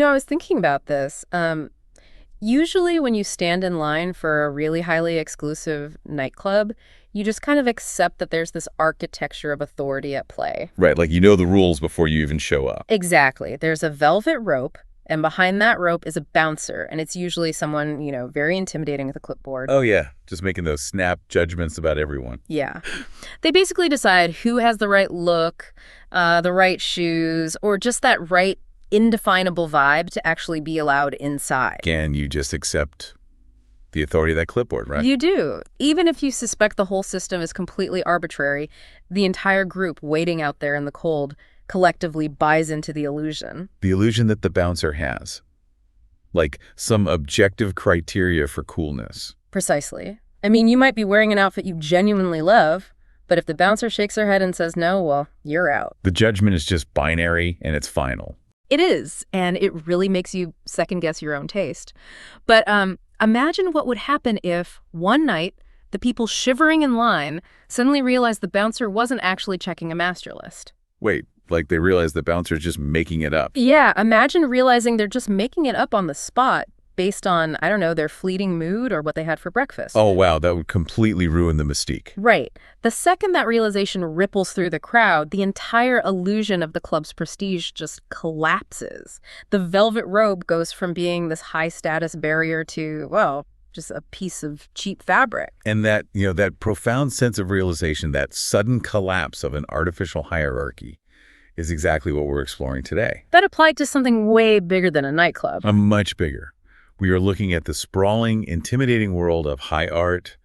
I was thinking about this. Usually when you stand in line for a really highly exclusive nightclub, you just kind of accept that there's this architecture of authority at play. Right, like you know the rules before you even show up. Exactly. There's a velvet rope, and behind that rope is a bouncer, and it's usually someone, very intimidating with a clipboard. Oh yeah, just making those snap judgments about everyone. Yeah. They basically decide who has the right look, the right shoes, or just that right indefinable vibe to actually be allowed inside. Can you just accept the authority of that clipboard, right? You do. Even if you suspect the whole system is completely arbitrary, the entire group waiting out there in the cold collectively buys into the illusion. The illusion that the bouncer has. Like some objective criteria for coolness. Precisely. I mean, you might be wearing an outfit you genuinely love, but if the bouncer shakes her head and says no, well, you're out. The judgment is just binary and it's final. It is, and it really makes you second-guess your own taste. But imagine what would happen if, one night, the people shivering in line suddenly realized the bouncer wasn't actually checking a master list. Wait, like they realize the bouncer's just making it up. Yeah, imagine realizing they're just making it up on the spot based on, I don't know, their fleeting mood or what they had for breakfast. Oh, wow, that would completely ruin the mystique. Right. The second that realization ripples through the crowd, the entire illusion of the club's prestige just collapses. The velvet robe goes from being this high-status barrier to, well, just a piece of cheap fabric. And that, that profound sense of realization, that sudden collapse of an artificial hierarchy is exactly what we're exploring today. That applied to something way bigger than a nightclub. Much bigger. We are looking at the sprawling, intimidating world of high art,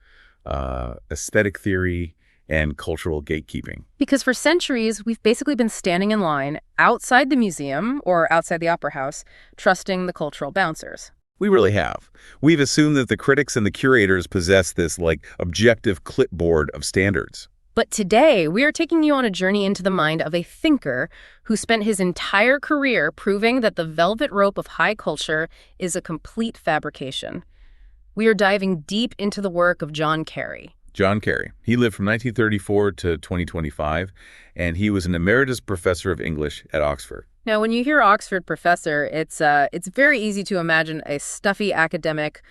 aesthetic theory, and cultural gatekeeping. Because for centuries, we've basically been standing in line outside the museum or outside the opera house, trusting the cultural bouncers. We really have. We've assumed that the critics and the curators possess this, objective clipboard of standards. But today, we are taking you on a journey into the mind of a thinker who spent his entire career proving that the velvet rope of high culture is a complete fabrication. We are diving deep into the work of John Carey. John Carey. He lived from 1934 to 2025, and he was an emeritus professor of English at Oxford. Now, when you hear Oxford professor, it's very easy to imagine a stuffy academic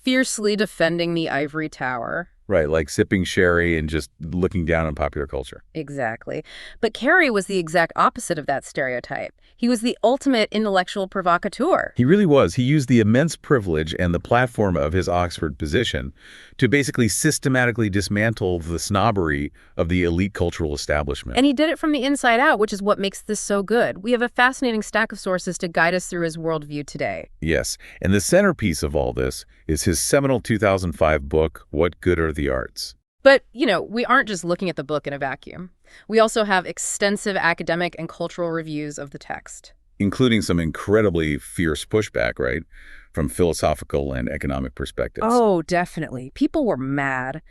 fiercely defending the ivory tower. Right, like sipping sherry and just looking down on popular culture. Exactly. But Carey was the exact opposite of that stereotype. He was the ultimate intellectual provocateur. He really was. He used the immense privilege and the platform of his Oxford position to basically systematically dismantle the snobbery of the elite cultural establishment. And he did it from the inside out, which is what makes this so good. We have a fascinating stack of sources to guide us through his worldview today. Yes, and the centerpiece of all this is his seminal 2005 book, What Good Are the Arts? But, we aren't just looking at the book in a vacuum. We also have extensive academic and cultural reviews of the text. Including some incredibly fierce pushback, right? From philosophical and economic perspectives. Oh, definitely. People were mad.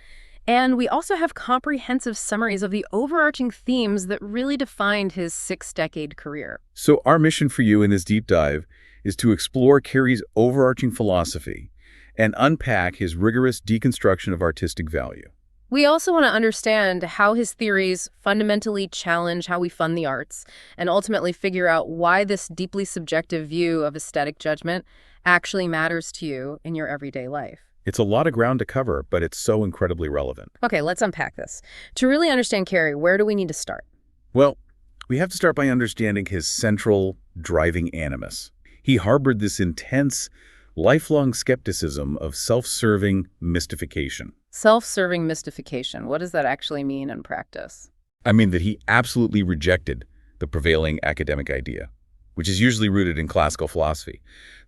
And we also have comprehensive summaries of the overarching themes that really defined his 6-decade career. So our mission for you in this deep dive is to explore Carey's overarching philosophy and unpack his rigorous deconstruction of artistic value. We also want to understand how his theories fundamentally challenge how we fund the arts and ultimately figure out why this deeply subjective view of aesthetic judgment actually matters to you in your everyday life. It's a lot of ground to cover, but it's so incredibly relevant. Okay, let's unpack this. To really understand Carey, where do we need to start? Well, we have to start by understanding his central driving animus. He harbored this intense, lifelong skepticism of self-serving mystification. Self-serving mystification. What does that actually mean in practice? I mean that he absolutely rejected the prevailing academic idea, which is usually rooted in classical philosophy,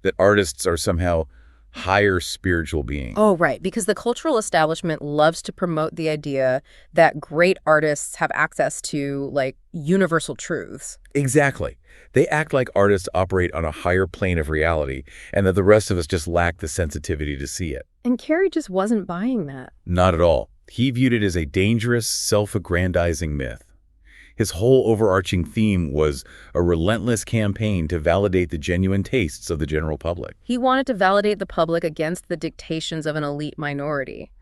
that artists are somehow higher spiritual beings. Oh, right, because the cultural establishment loves to promote the idea that great artists have access to, universal truths. Exactly. They act like artists operate on a higher plane of reality, and that the rest of us just lack the sensitivity to see it. And Carey just wasn't buying that. Not at all. He viewed it as a dangerous, self-aggrandizing myth. His whole overarching theme was a relentless campaign to validate the genuine tastes of the general public. He wanted to validate the public against the dictations of an elite minority.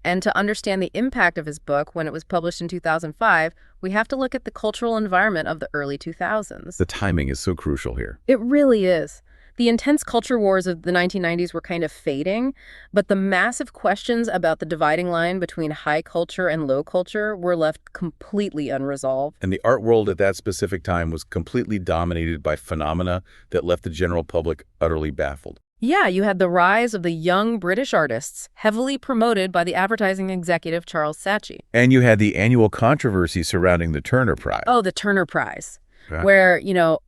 And to understand the impact of his book when it was published in 2005, we have to look at the cultural environment of the early 2000s. The timing is so crucial here. It really is. The intense culture wars of the 1990s were kind of fading, but the massive questions about the dividing line between high culture and low culture were left completely unresolved. And the art world at that specific time was completely dominated by phenomena that left the general public utterly baffled. Yeah, you had the rise of the young British artists, heavily promoted by the advertising executive Charles Saatchi. And you had the annual controversy surrounding the Turner Prize. Oh, the Turner Prize, Yeah. where,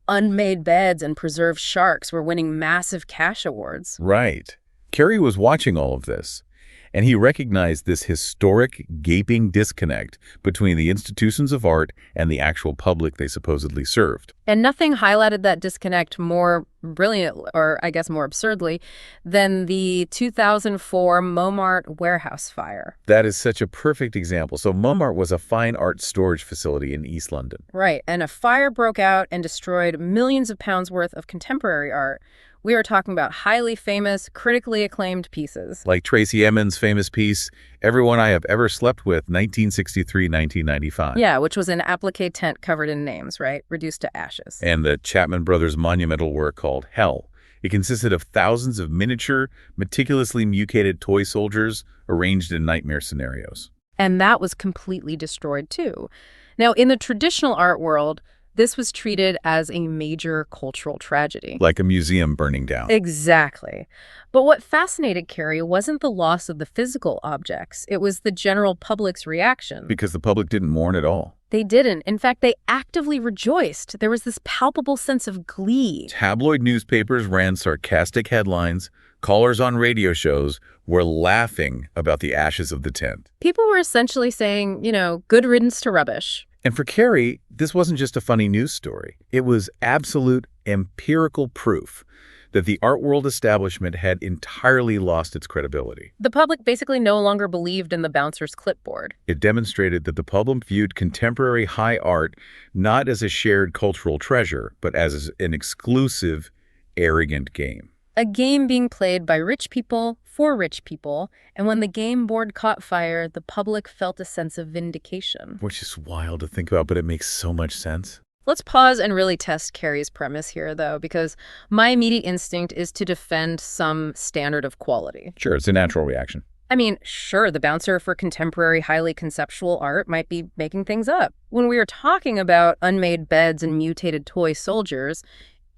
unmade beds and preserved sharks were winning massive cash awards. Right. Carey was watching all of this, and he recognized this historic, gaping disconnect between the institutions of art and the actual public they supposedly served. And nothing highlighted that disconnect more brilliantly, or I guess more absurdly, than the 2004 Montmartre warehouse fire. That is such a perfect example. So Montmartre was a fine art storage facility in East London. Right, and a fire broke out and destroyed millions of pounds worth of contemporary art. We are talking about highly famous, critically acclaimed pieces. Like Tracy Emin's famous piece, Everyone I Have Ever Slept With, 1963-1995. Yeah, which was an applique tent covered in names, right? Reduced to ashes. And the Chapman Brothers' monumental work called Hell. It consisted of thousands of miniature, meticulously mutated toy soldiers arranged in nightmare scenarios. And that was completely destroyed, too. Now, in the traditional art world, this was treated as a major cultural tragedy. Like a museum burning down. Exactly. But what fascinated Carey wasn't the loss of the physical objects. It was the general public's reaction. Because the public didn't mourn at all. They didn't. In fact, they actively rejoiced. There was this palpable sense of glee. Tabloid newspapers ran sarcastic headlines. Callers on radio shows were laughing about the ashes of the tent. People were essentially saying, good riddance to rubbish. And for Carey, this wasn't just a funny news story. It was absolute empirical proof that the art world establishment had entirely lost its credibility. The public basically no longer believed in the bouncer's clipboard. It demonstrated that the public viewed contemporary high art not as a shared cultural treasure, but as an exclusive, arrogant game. A game being played by rich people for rich people, and when the game board caught fire, the public felt a sense of vindication. Which is wild to think about, but it makes so much sense. Let's pause and really test Carey's premise here, though, because my immediate instinct is to defend some standard of quality. Sure, it's a natural reaction. I mean, sure, the bouncer for contemporary, highly conceptual art might be making things up. When we are talking about unmade beds and mutated toy soldiers,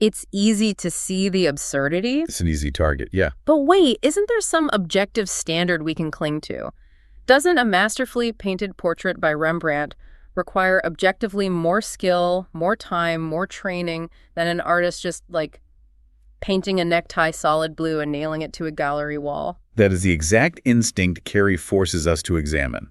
it's easy to see the absurdity. It's an easy target, yeah. But wait, isn't there some objective standard we can cling to? Doesn't a masterfully painted portrait by Rembrandt require objectively more skill, more time, more training than an artist just, painting a necktie solid blue and nailing it to a gallery wall? That is the exact instinct Carey forces us to examine.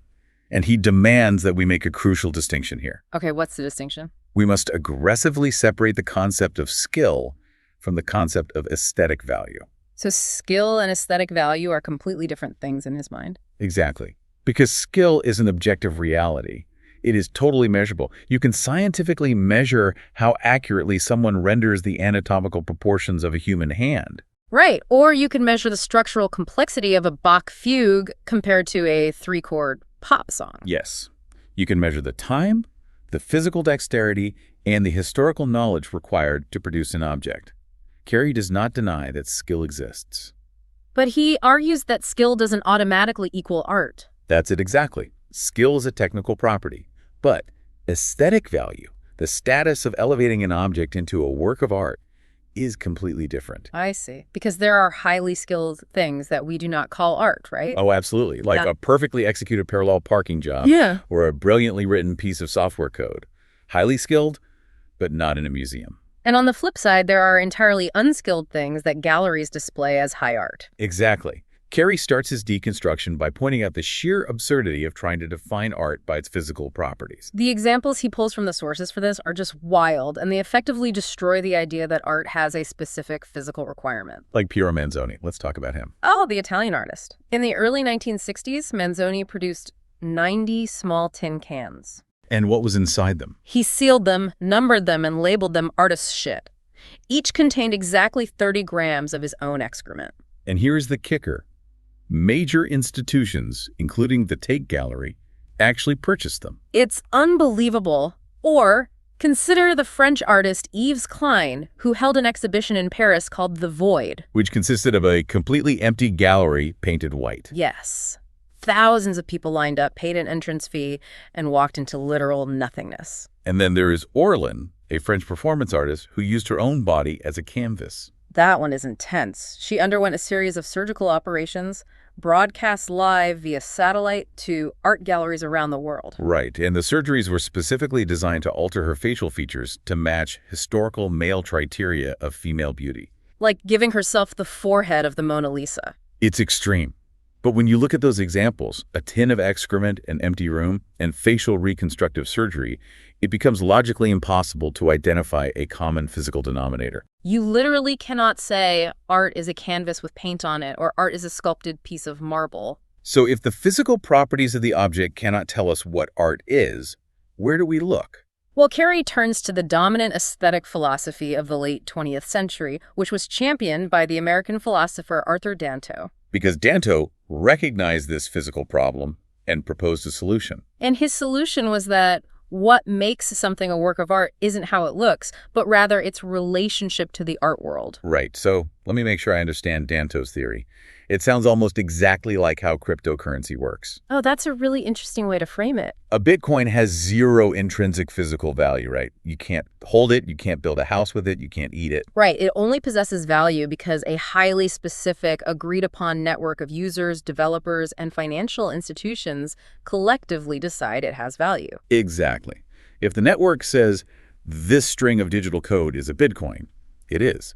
And he demands that we make a crucial distinction here. Okay, what's the distinction? We must aggressively separate the concept of skill from the concept of aesthetic value. So skill and aesthetic value are completely different things in his mind. Exactly. Because skill is an objective reality. It is totally measurable. You can scientifically measure how accurately someone renders the anatomical proportions of a human hand. Right, or you can measure the structural complexity of a Bach fugue compared to a three-chord pop song. Yes. You can measure the time, the physical dexterity, and the historical knowledge required to produce an object. Carey does not deny that skill exists. But he argues that skill doesn't automatically equal art. That's it exactly. Skill is a technical property. But aesthetic value, the status of elevating an object into a work of art, is completely different. I see. Because there are highly skilled things that we do not call art, right? Oh, absolutely. Like a perfectly executed parallel parking job. Yeah. Or a brilliantly written piece of software code. Highly skilled, but not in a museum. And on the flip side, there are entirely unskilled things that galleries display as high art. Exactly. Carey starts his deconstruction by pointing out the sheer absurdity of trying to define art by its physical properties. The examples he pulls from the sources for this are just wild, and they effectively destroy the idea that art has a specific physical requirement. Like Piero Manzoni. Let's talk about him. Oh, the Italian artist. In the early 1960s, Manzoni produced 90 small tin cans. And what was inside them? He sealed them, numbered them, and labeled them artist shit. Each contained exactly 30 grams of his own excrement. And here's the kicker. Major institutions, including the Tate Gallery, actually purchased them. It's unbelievable. Or consider the French artist Yves Klein, who held an exhibition in Paris called The Void. Which consisted of a completely empty gallery painted white. Yes. Thousands of people lined up, paid an entrance fee, and walked into literal nothingness. And then there is Orlin, a French performance artist who used her own body as a canvas. That one is intense. She underwent a series of surgical operations, broadcast live via satellite to art galleries around the world. Right, and the surgeries were specifically designed to alter her facial features to match historical male criteria of female beauty. Like giving herself the forehead of the Mona Lisa. It's extreme. But when you look at those examples, a tin of excrement, an empty room, and facial reconstructive surgery, it becomes logically impossible to identify a common physical denominator. You literally cannot say art is a canvas with paint on it or art is a sculpted piece of marble. So if the physical properties of the object cannot tell us what art is, where do we look? Well, Carey turns to the dominant aesthetic philosophy of the late 20th century, which was championed by the American philosopher Arthur Danto. Because Danto recognized this physical problem and proposed a solution. And his solution was that what makes something a work of art isn't how it looks, but rather its relationship to the art world. Right. So let me make sure I understand Danto's theory. It sounds almost exactly like how cryptocurrency works. Oh, that's a really interesting way to frame it. A Bitcoin has zero intrinsic physical value, right? You can't hold it, you can't build a house with it, you can't eat it. Right. It only possesses value because a highly specific, agreed-upon network of users, developers, and financial institutions collectively decide it has value. Exactly. If the network says this string of digital code is a Bitcoin, it is.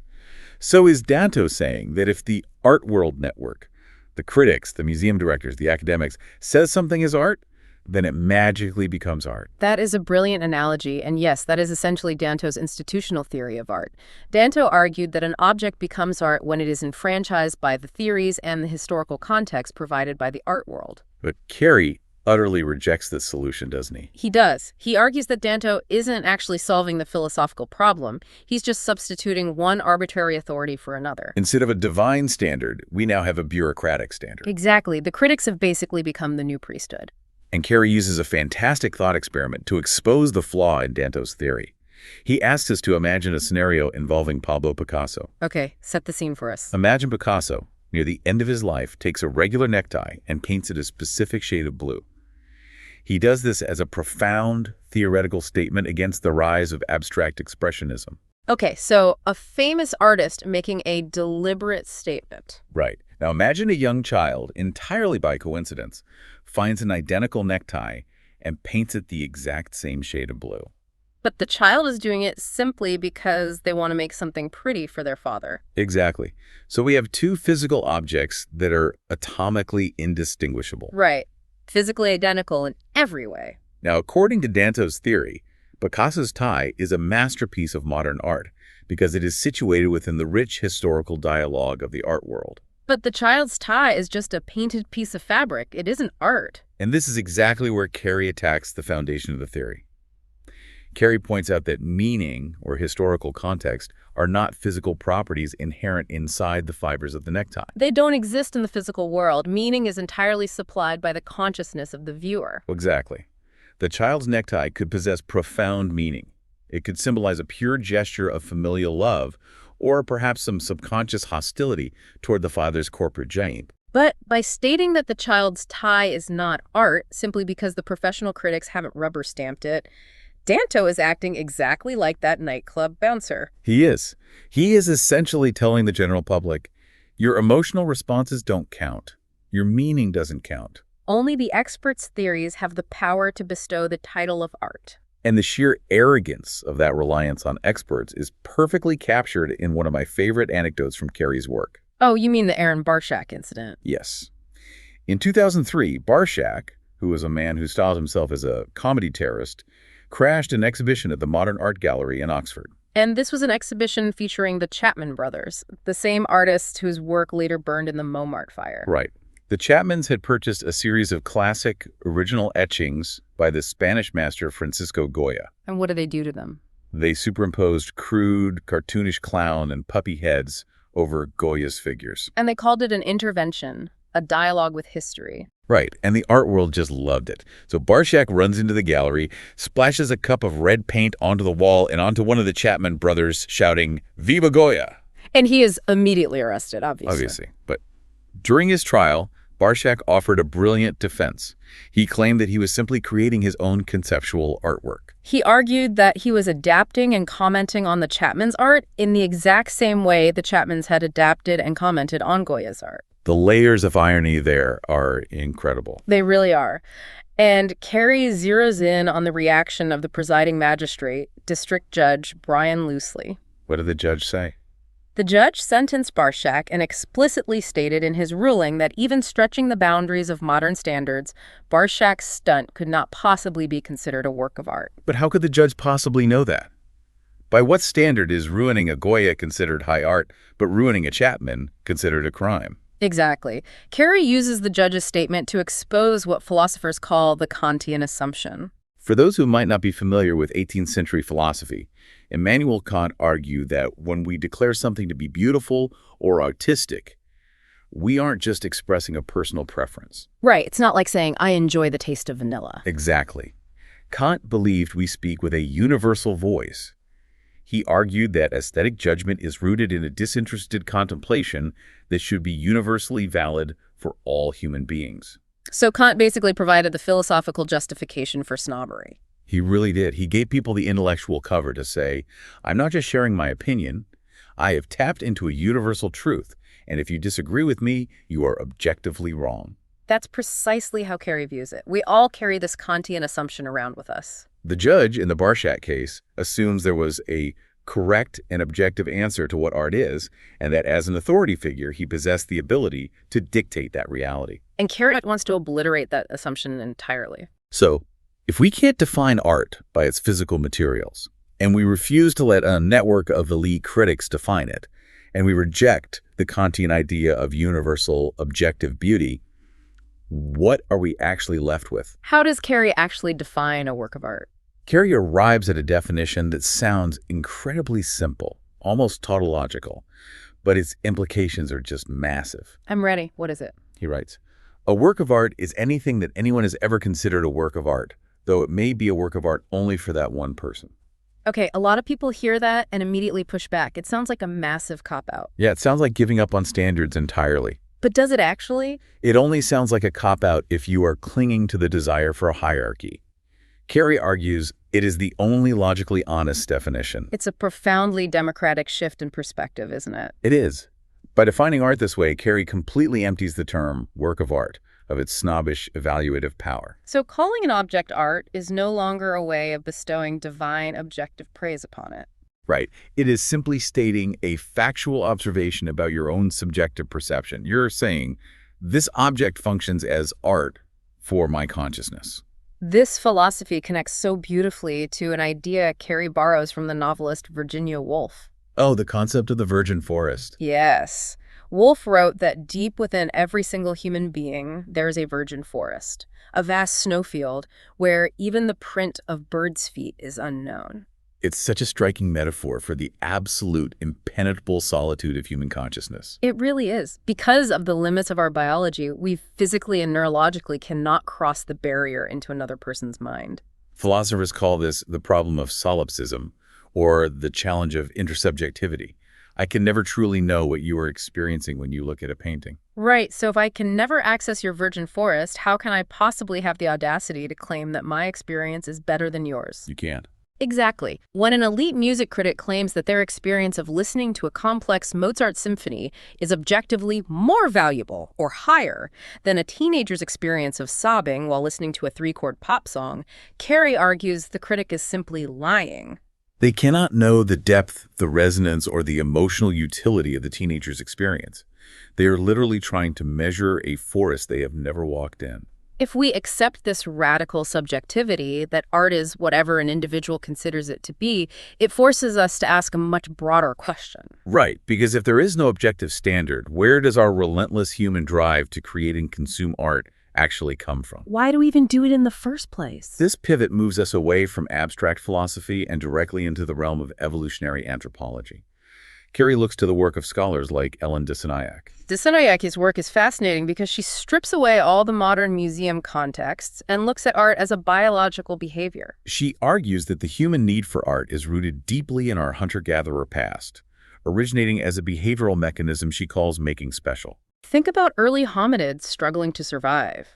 So is Danto saying that if the art world network, the critics, the museum directors, the academics, says something is art, then it magically becomes art? That is a brilliant analogy, and yes, that is essentially Danto's institutional theory of art. Danto argued that an object becomes art when it is enfranchised by the theories and the historical context provided by the art world. But Carey utterly rejects this solution, doesn't he? He does. He argues that Danto isn't actually solving the philosophical problem. He's just substituting one arbitrary authority for another. Instead of a divine standard, we now have a bureaucratic standard. Exactly. The critics have basically become the new priesthood. And Carey uses a fantastic thought experiment to expose the flaw in Danto's theory. He asks us to imagine a scenario involving Pablo Picasso. Okay, set the scene for us. Imagine Picasso, near the end of his life, takes a regular necktie and paints it a specific shade of blue. He does this as a profound theoretical statement against the rise of abstract expressionism. Okay, so a famous artist making a deliberate statement. Right. Now imagine a young child, entirely by coincidence, finds an identical necktie and paints it the exact same shade of blue. But the child is doing it simply because they want to make something pretty for their father. Exactly. So we have two physical objects that are atomically indistinguishable. Right. Physically identical in every way. Now, according to Danto's theory, Picasso's tie is a masterpiece of modern art because it is situated within the rich historical dialogue of the art world. But the child's tie is just a painted piece of fabric. It isn't art. And this is exactly where Carey attacks the foundation of the theory. Carey points out that meaning, or historical context, are not physical properties inherent inside the fibers of the necktie. They don't exist in the physical world. Meaning is entirely supplied by the consciousness of the viewer. Exactly. The child's necktie could possess profound meaning. It could symbolize a pure gesture of familial love, or perhaps some subconscious hostility toward the father's corporate giant. But by stating that the child's tie is not art, simply because the professional critics haven't rubber-stamped it, Danto is acting exactly like that nightclub bouncer. He is. He is essentially telling the general public, your emotional responses don't count. Your meaning doesn't count. Only the experts' theories have the power to bestow the title of art. And the sheer arrogance of that reliance on experts is perfectly captured in one of my favorite anecdotes from Carey's work. Oh, you mean the Aaron Barshak incident? Yes. In 2003, Barshak, who was a man who styled himself as a comedy terrorist, crashed an exhibition at the Modern Art Gallery in Oxford. And this was an exhibition featuring the Chapman brothers, the same artists whose work later burned in the Montmartre fire. Right. The Chapmans had purchased a series of classic original etchings by the Spanish master Francisco Goya. And what did they do to them? They superimposed crude, cartoonish clown and puppy heads over Goya's figures. And they called it an intervention, a dialogue with history. Right, and the art world just loved it. So Barshak runs into the gallery, splashes a cup of red paint onto the wall and onto one of the Chapman brothers, shouting, "Viva Goya!" And he is immediately arrested, Obviously. But during his trial, Barshak offered a brilliant defense. He claimed that he was simply creating his own conceptual artwork. He argued that he was adapting and commenting on the Chapmans' art in the exact same way the Chapmans had adapted and commented on Goya's art. The layers of irony there are incredible. They really are. And Carey zeroes in on the reaction of the presiding magistrate, District Judge Brian Loosley. What did the judge say? The judge sentenced Barshak and explicitly stated in his ruling that even stretching the boundaries of modern standards, Barshak's stunt could not possibly be considered a work of art. But how could the judge possibly know that? By what standard is ruining a Goya considered high art, but ruining a Chapman considered a crime? Exactly. Carey uses the judge's statement to expose what philosophers call the Kantian assumption. For those who might not be familiar with 18th century philosophy, Immanuel Kant argued that when we declare something to be beautiful or artistic, we aren't just expressing a personal preference. Right. It's not like saying, I enjoy the taste of vanilla. Exactly. Kant believed we speak with a universal voice. He argued that aesthetic judgment is rooted in a disinterested contemplation that should be universally valid for all human beings. So Kant basically provided the philosophical justification for snobbery. He really did. He gave people the intellectual cover to say, I'm not just sharing my opinion. I have tapped into a universal truth, and if you disagree with me, you are objectively wrong. That's precisely how Carey views it. We all carry this Kantian assumption around with us. The judge in the Barshak case assumes there was a correct and objective answer to what art is, and that as an authority figure, he possessed the ability to dictate that reality. And Carey wants to obliterate that assumption entirely. So, if we can't define art by its physical materials, and we refuse to let a network of elite critics define it, and we reject the Kantian idea of universal objective beauty, what are we actually left with? How does Carey actually define a work of art? Carey arrives at a definition that sounds incredibly simple, almost tautological, but its implications are just massive. I'm ready. What is it? He writes, a work of art is anything that anyone has ever considered a work of art, though it may be a work of art only for that one person. Okay, a lot of people hear that and immediately push back. It sounds like a massive cop-out. Yeah, it sounds like giving up on standards entirely. But does it actually? It only sounds like a cop-out if you are clinging to the desire for a hierarchy. Carey argues it is the only logically honest definition. It's a profoundly democratic shift in perspective, isn't it? It is. By defining art this way, Carey completely empties the term work of art of its snobbish evaluative power. So calling an object art is no longer a way of bestowing divine objective praise upon it. Right. It is simply stating a factual observation about your own subjective perception. You're saying, this object functions as art for my consciousness. This philosophy connects so beautifully to an idea Carey borrows from the novelist Virginia Woolf. Oh, the concept of the virgin forest. Yes. Woolf wrote that deep within every single human being, there is a virgin forest, a vast snowfield where even the print of birds' feet is unknown. It's such a striking metaphor for the absolute, impenetrable solitude of human consciousness. It really is. Because of the limits of our biology, we physically and neurologically cannot cross the barrier into another person's mind. Philosophers call this the problem of solipsism, or the challenge of intersubjectivity. I can never truly know what you are experiencing when you look at a painting. Right, so if I can never access your virgin forest, how can I possibly have the audacity to claim that my experience is better than yours? You can't. Exactly. When an elite music critic claims that their experience of listening to a complex Mozart symphony is objectively more valuable or higher than a teenager's experience of sobbing while listening to a three-chord pop song, Carey argues the critic is simply lying. They cannot know the depth, the resonance, or the emotional utility of the teenager's experience. They are literally trying to measure a forest they have never walked in. If we accept this radical subjectivity, that art is whatever an individual considers it to be, it forces us to ask a much broader question. Right, because if there is no objective standard, where does our relentless human drive to create and consume art actually come from? Why do we even do it in the first place? This pivot moves us away from abstract philosophy and directly into the realm of evolutionary anthropology. Carey looks to the work of scholars like Ellen Dissanayake. Disanayake's work is fascinating because she strips away all the modern museum contexts and looks at art as a biological behavior. She argues that the human need for art is rooted deeply in our hunter-gatherer past, originating as a behavioral mechanism she calls making special. Think about early hominids struggling to survive.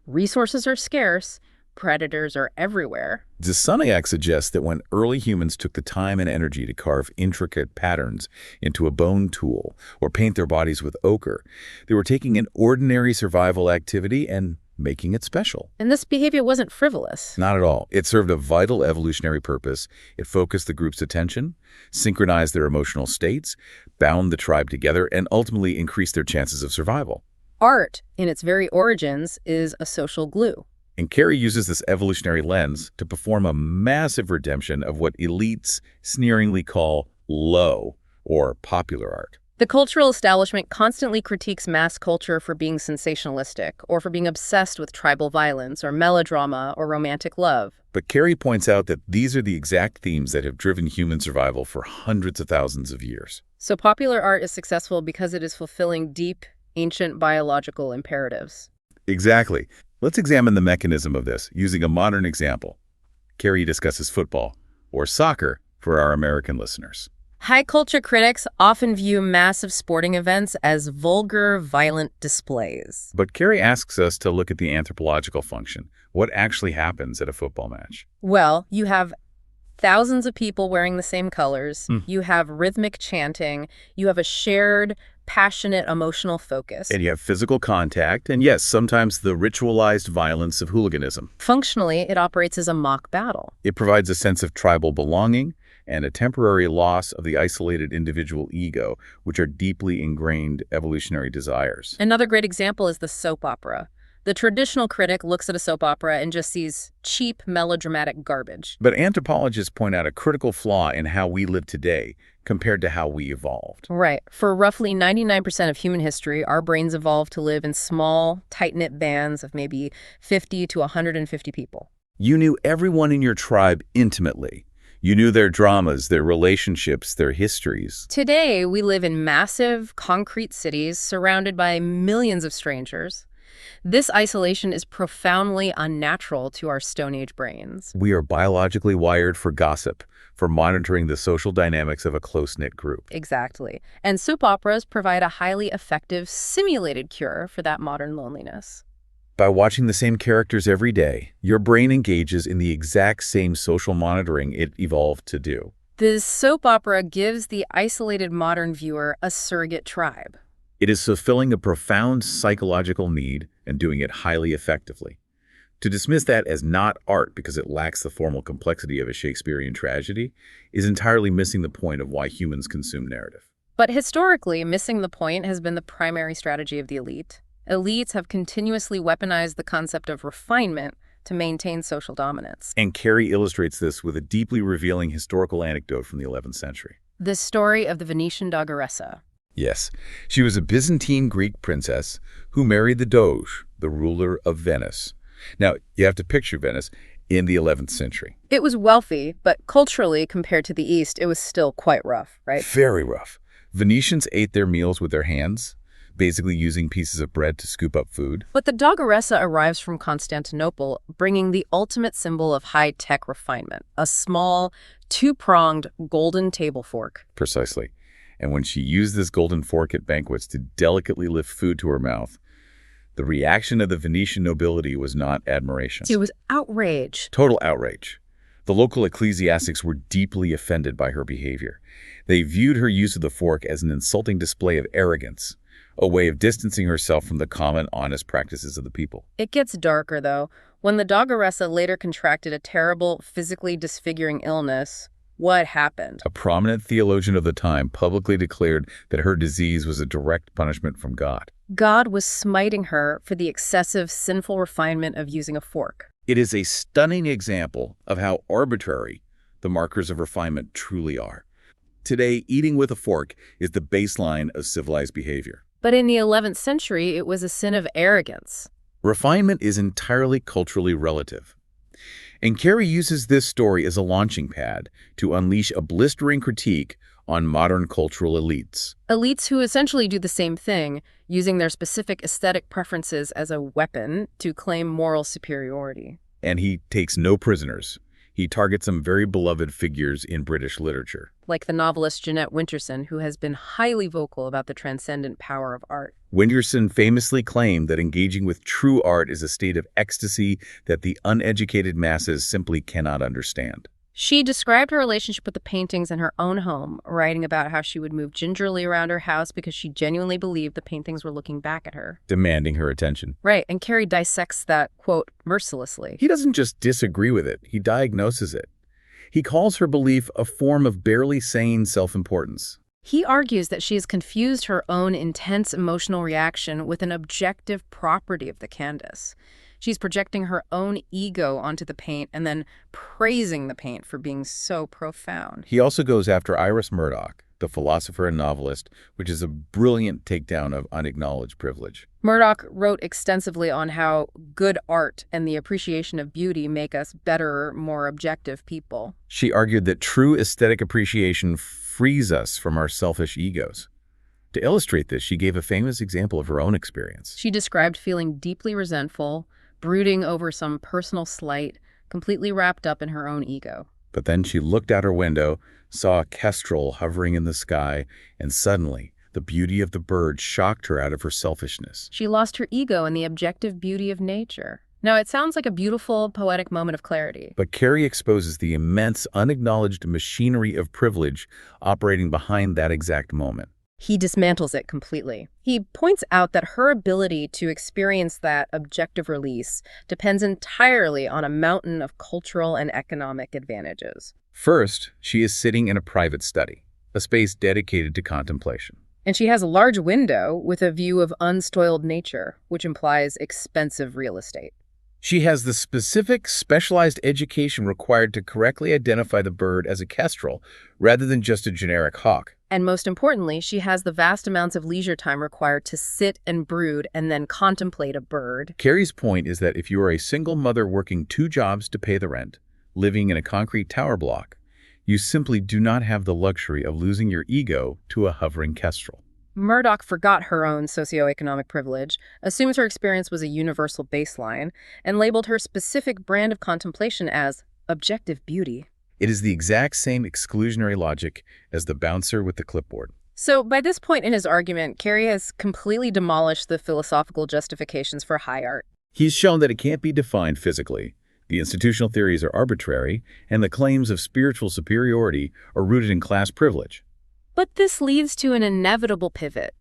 Resources are scarce, predators are everywhere. Dissanayake suggests that when early humans took the time and energy to carve intricate patterns into a bone tool or paint their bodies with ochre, they were taking an ordinary survival activity and making it special. And this behavior wasn't frivolous. Not at all. It served a vital evolutionary purpose. It focused the group's attention, synchronized their emotional states, bound the tribe together, and ultimately increased their chances of survival. Art, in its very origins, is a social glue. And Carey uses this evolutionary lens to perform a massive redemption of what elites sneeringly call low or popular art. The cultural establishment constantly critiques mass culture for being sensationalistic or for being obsessed with tribal violence or melodrama or romantic love. But Carey points out that these are the exact themes that have driven human survival for hundreds of thousands of years. So popular art is successful because it is fulfilling deep, ancient biological imperatives. Exactly. Let's examine the mechanism of this using a modern example. Carey discusses football, or soccer for our American listeners. High culture critics often view massive sporting events as vulgar, violent displays. But Carey asks us to look at the anthropological function. What actually happens at a football match? Well, you have thousands of people wearing the same colors. You have rhythmic chanting. You have a shared, passionate, emotional focus. And you have physical contact, and yes, sometimes the ritualized violence of hooliganism. Functionally, it operates as a mock battle. It provides a sense of tribal belonging and a temporary loss of the isolated individual ego, which are deeply ingrained evolutionary desires. Another great example is the soap opera. The traditional critic looks at a soap opera and just sees cheap, melodramatic garbage. But anthropologists point out a critical flaw in how we live today compared to how we evolved. Right. For roughly 99% of human history, our brains evolved to live in small, tight-knit bands of maybe 50 to 150 people. You knew everyone in your tribe intimately. You knew their dramas, their relationships, their histories. Today, we live in massive, concrete cities surrounded by millions of strangers. This isolation is profoundly unnatural to our Stone Age brains. We are biologically wired for gossip, for monitoring the social dynamics of a close-knit group. Exactly. And soap operas provide a highly effective, simulated cure for that modern loneliness. By watching the same characters every day, your brain engages in the exact same social monitoring it evolved to do. This soap opera gives the isolated modern viewer a surrogate tribe. It is fulfilling a profound psychological need and doing it highly effectively. To dismiss that as not art because it lacks the formal complexity of a Shakespearean tragedy is entirely missing the point of why humans consume narrative. But historically, missing the point has been the primary strategy of the elite. Elites have continuously weaponized the concept of refinement to maintain social dominance. And Carey illustrates this with a deeply revealing historical anecdote from the 11th century. The story of the Venetian Dogaressa. Yes, she was a Byzantine Greek princess who married the Doge, the ruler of Venice. Now, you have to picture Venice in the 11th century. It was wealthy, but culturally, compared to the East, it was still quite rough, right? Very rough. Venetians ate their meals with their hands, basically using pieces of bread to scoop up food. But the Dogaressa arrives from Constantinople, bringing the ultimate symbol of high-tech refinement, a small, two-pronged golden table fork. Precisely. And when she used this golden fork at banquets to delicately lift food to her mouth, the reaction of the Venetian nobility was not admiration. It was outrage. Total outrage. The local ecclesiastics were deeply offended by her behavior. They viewed her use of the fork as an insulting display of arrogance, a way of distancing herself from the common, honest practices of the people. It gets darker, though. When the Dogaressa later contracted a terrible, physically disfiguring illness, what happened? A prominent theologian of the time publicly declared that her disease was a direct punishment from God. God was smiting her for the excessive, sinful refinement of using a fork. It is a stunning example of how arbitrary the markers of refinement truly are. Today, eating with a fork is the baseline of civilized behavior. But in the 11th century, it was a sin of arrogance. Refinement is entirely culturally relative. And Carey uses this story as a launching pad to unleash a blistering critique on modern cultural elites. Elites who essentially do the same thing, using their specific aesthetic preferences as a weapon to claim moral superiority. And he takes no prisoners. He targets some very beloved figures in British literature. Like the novelist Jeanette Winterson, who has been highly vocal about the transcendent power of art. Winterson famously claimed that engaging with true art is a state of ecstasy that the uneducated masses simply cannot understand. She described her relationship with the paintings in her own home, writing about how she would move gingerly around her house because she genuinely believed the paintings were looking back at her. Demanding her attention. Right, and Carey dissects that, quote, mercilessly. He doesn't just disagree with it, he diagnoses it. He calls her belief a form of barely sane self-importance. He argues that she has confused her own intense emotional reaction with an objective property of the canvas. She's projecting her own ego onto the paint and then praising the paint for being so profound. He also goes after Iris Murdoch, the philosopher and novelist, which is a brilliant takedown of unacknowledged privilege. Murdoch wrote extensively on how good art and the appreciation of beauty make us better, more objective people. She argued that true aesthetic appreciation frees us from our selfish egos. To illustrate this, she gave a famous example of her own experience. She described feeling deeply resentful, brooding over some personal slight, completely wrapped up in her own ego. But then she looked out her window, saw a kestrel hovering in the sky, and suddenly the beauty of the bird shocked her out of her selfishness. She lost her ego in the objective beauty of nature. Now, it sounds like a beautiful, poetic moment of clarity. But Carey exposes the immense, unacknowledged machinery of privilege operating behind that exact moment. He dismantles it completely. He points out that her ability to experience that objective release depends entirely on a mountain of cultural and economic advantages. First, she is sitting in a private study, a space dedicated to contemplation. And she has a large window with a view of unspoiled nature, which implies expensive real estate. She has the specific, specialized education required to correctly identify the bird as a kestrel, rather than just a generic hawk. And most importantly, she has the vast amounts of leisure time required to sit and brood and then contemplate a bird. Carey's point is that if you are a single mother working 2 jobs to pay the rent, living in a concrete tower block, you simply do not have the luxury of losing your ego to a hovering kestrel. Murdoch forgot her own socioeconomic privilege, assumes her experience was a universal baseline, and labeled her specific brand of contemplation as objective beauty. It is the exact same exclusionary logic as the bouncer with the clipboard. So by this point in his argument, Carey has completely demolished the philosophical justifications for high art. He's shown that it can't be defined physically. The institutional theories are arbitrary, and the claims of spiritual superiority are rooted in class privilege. But this leads to an inevitable pivot.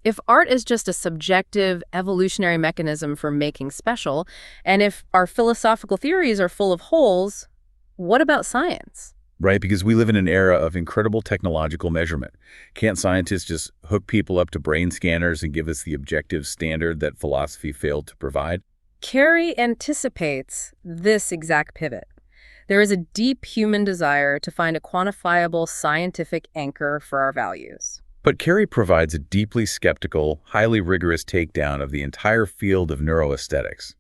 If art is just a subjective, evolutionary mechanism for making special, and if our philosophical theories are full of holes, what about science? Right, because we live in an era of incredible technological measurement. Can't scientists just hook people up to brain scanners and give us the objective standard that philosophy failed to provide? Carey anticipates this exact pivot. There is a deep human desire to find a quantifiable scientific anchor for our values. But Carey provides a deeply skeptical, highly rigorous takedown of the entire field of neuroaesthetics.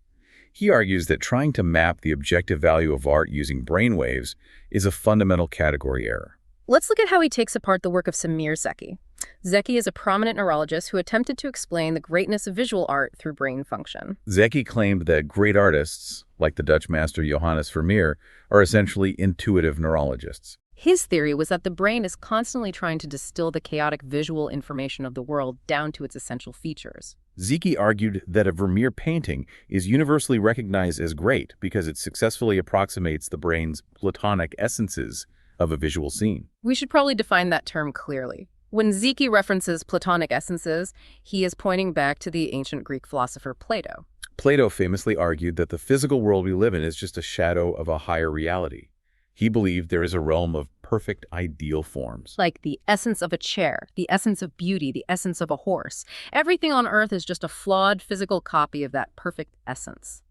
He argues that trying to map the objective value of art using brainwaves is a fundamental category error. Let's look at how he takes apart the work of Semir Zeki. Zeki is a prominent neurologist who attempted to explain the greatness of visual art through brain function. Zeki claimed that great artists, like the Dutch master Johannes Vermeer, are essentially intuitive neurologists. His theory was that the brain is constantly trying to distill the chaotic visual information of the world down to its essential features. Zeki argued that a Vermeer painting is universally recognized as great because it successfully approximates the brain's Platonic essences of a visual scene. We should probably define that term clearly. When Zeki references Platonic essences, he is pointing back to the ancient Greek philosopher Plato. Plato famously argued that the physical world we live in is just a shadow of a higher reality. He believed there is a realm of perfect ideal forms. Like the essence of a chair, the essence of beauty, the essence of a horse. Everything on earth is just a flawed physical copy of that perfect essence.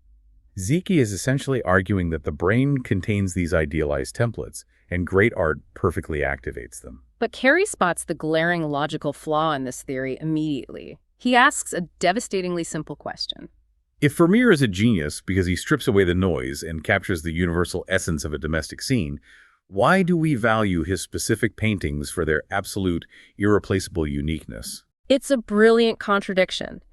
Zeki is essentially arguing that the brain contains these idealized templates, and great art perfectly activates them. But Carey spots the glaring logical flaw in this theory immediately. He asks a devastatingly simple question. If Vermeer is a genius because he strips away the noise and captures the universal essence of a domestic scene, Why do we value his specific paintings for their absolute, irreplaceable uniqueness? It's a brilliant contradiction.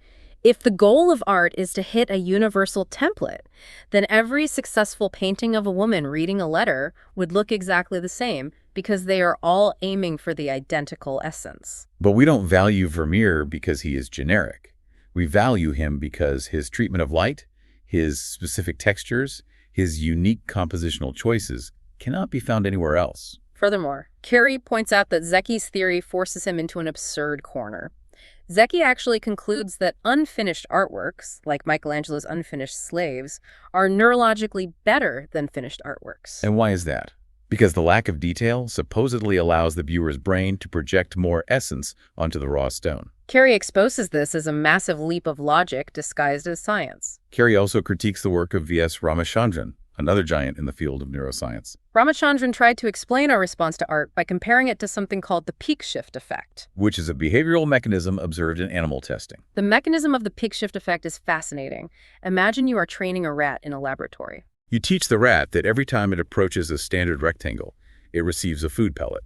If the goal of art is to hit a universal template, then every successful painting of a woman reading a letter would look exactly the same because they are all aiming for the identical essence. But we don't value Vermeer because he is generic. We value him because his treatment of light, his specific textures, his unique compositional choices cannot be found anywhere else. Furthermore, Carey points out that Zecchi's theory forces him into an absurd corner. Zecchi actually concludes that unfinished artworks, like Michelangelo's unfinished slaves, are neurologically better than finished artworks. And why is that? Because the lack of detail supposedly allows the viewer's brain to project more essence onto the raw stone. Carey exposes this as a massive leap of logic disguised as science. Carey also critiques the work of V.S. Ramachandran, another giant in the field of neuroscience. Ramachandran tried to explain our response to art by comparing it to something called the peak shift effect, which is a behavioral mechanism observed in animal testing. The mechanism of the peak shift effect is fascinating. Imagine you are training a rat in a laboratory. You teach the rat that every time it approaches a standard rectangle, it receives a food pellet.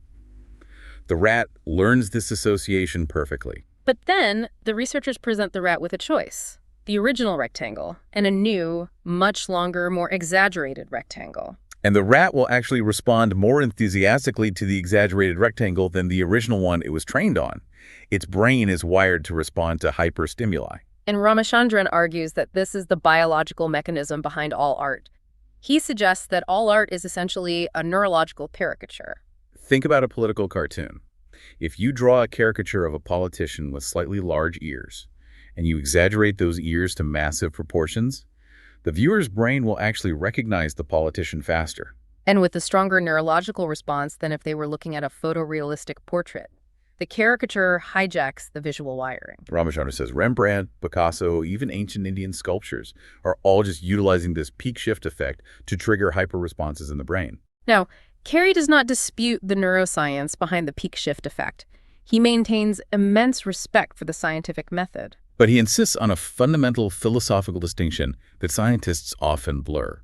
The rat learns this association perfectly. But then, the researchers present the rat with a choice: the original rectangle and a new, much longer, more exaggerated rectangle. And the rat will actually respond more enthusiastically to the exaggerated rectangle than the original one it was trained on. Its brain is wired to respond to hyperstimuli. And Ramachandran argues that this is the biological mechanism behind all art. He suggests that all art is essentially a neurological caricature. Think about a political cartoon. If you draw a caricature of a politician with slightly large ears, and you exaggerate those ears to massive proportions, the viewer's brain will actually recognize the politician faster. And with a stronger neurological response than if they were looking at a photorealistic portrait. The caricature hijacks the visual wiring. Ramachandran says Rembrandt, Picasso, even ancient Indian sculptures are all just utilizing this peak shift effect to trigger hyper-responses in the brain. Now, Carey does not dispute the neuroscience behind the peak shift effect. He maintains immense respect for the scientific method. But he insists on a fundamental philosophical distinction that scientists often blur.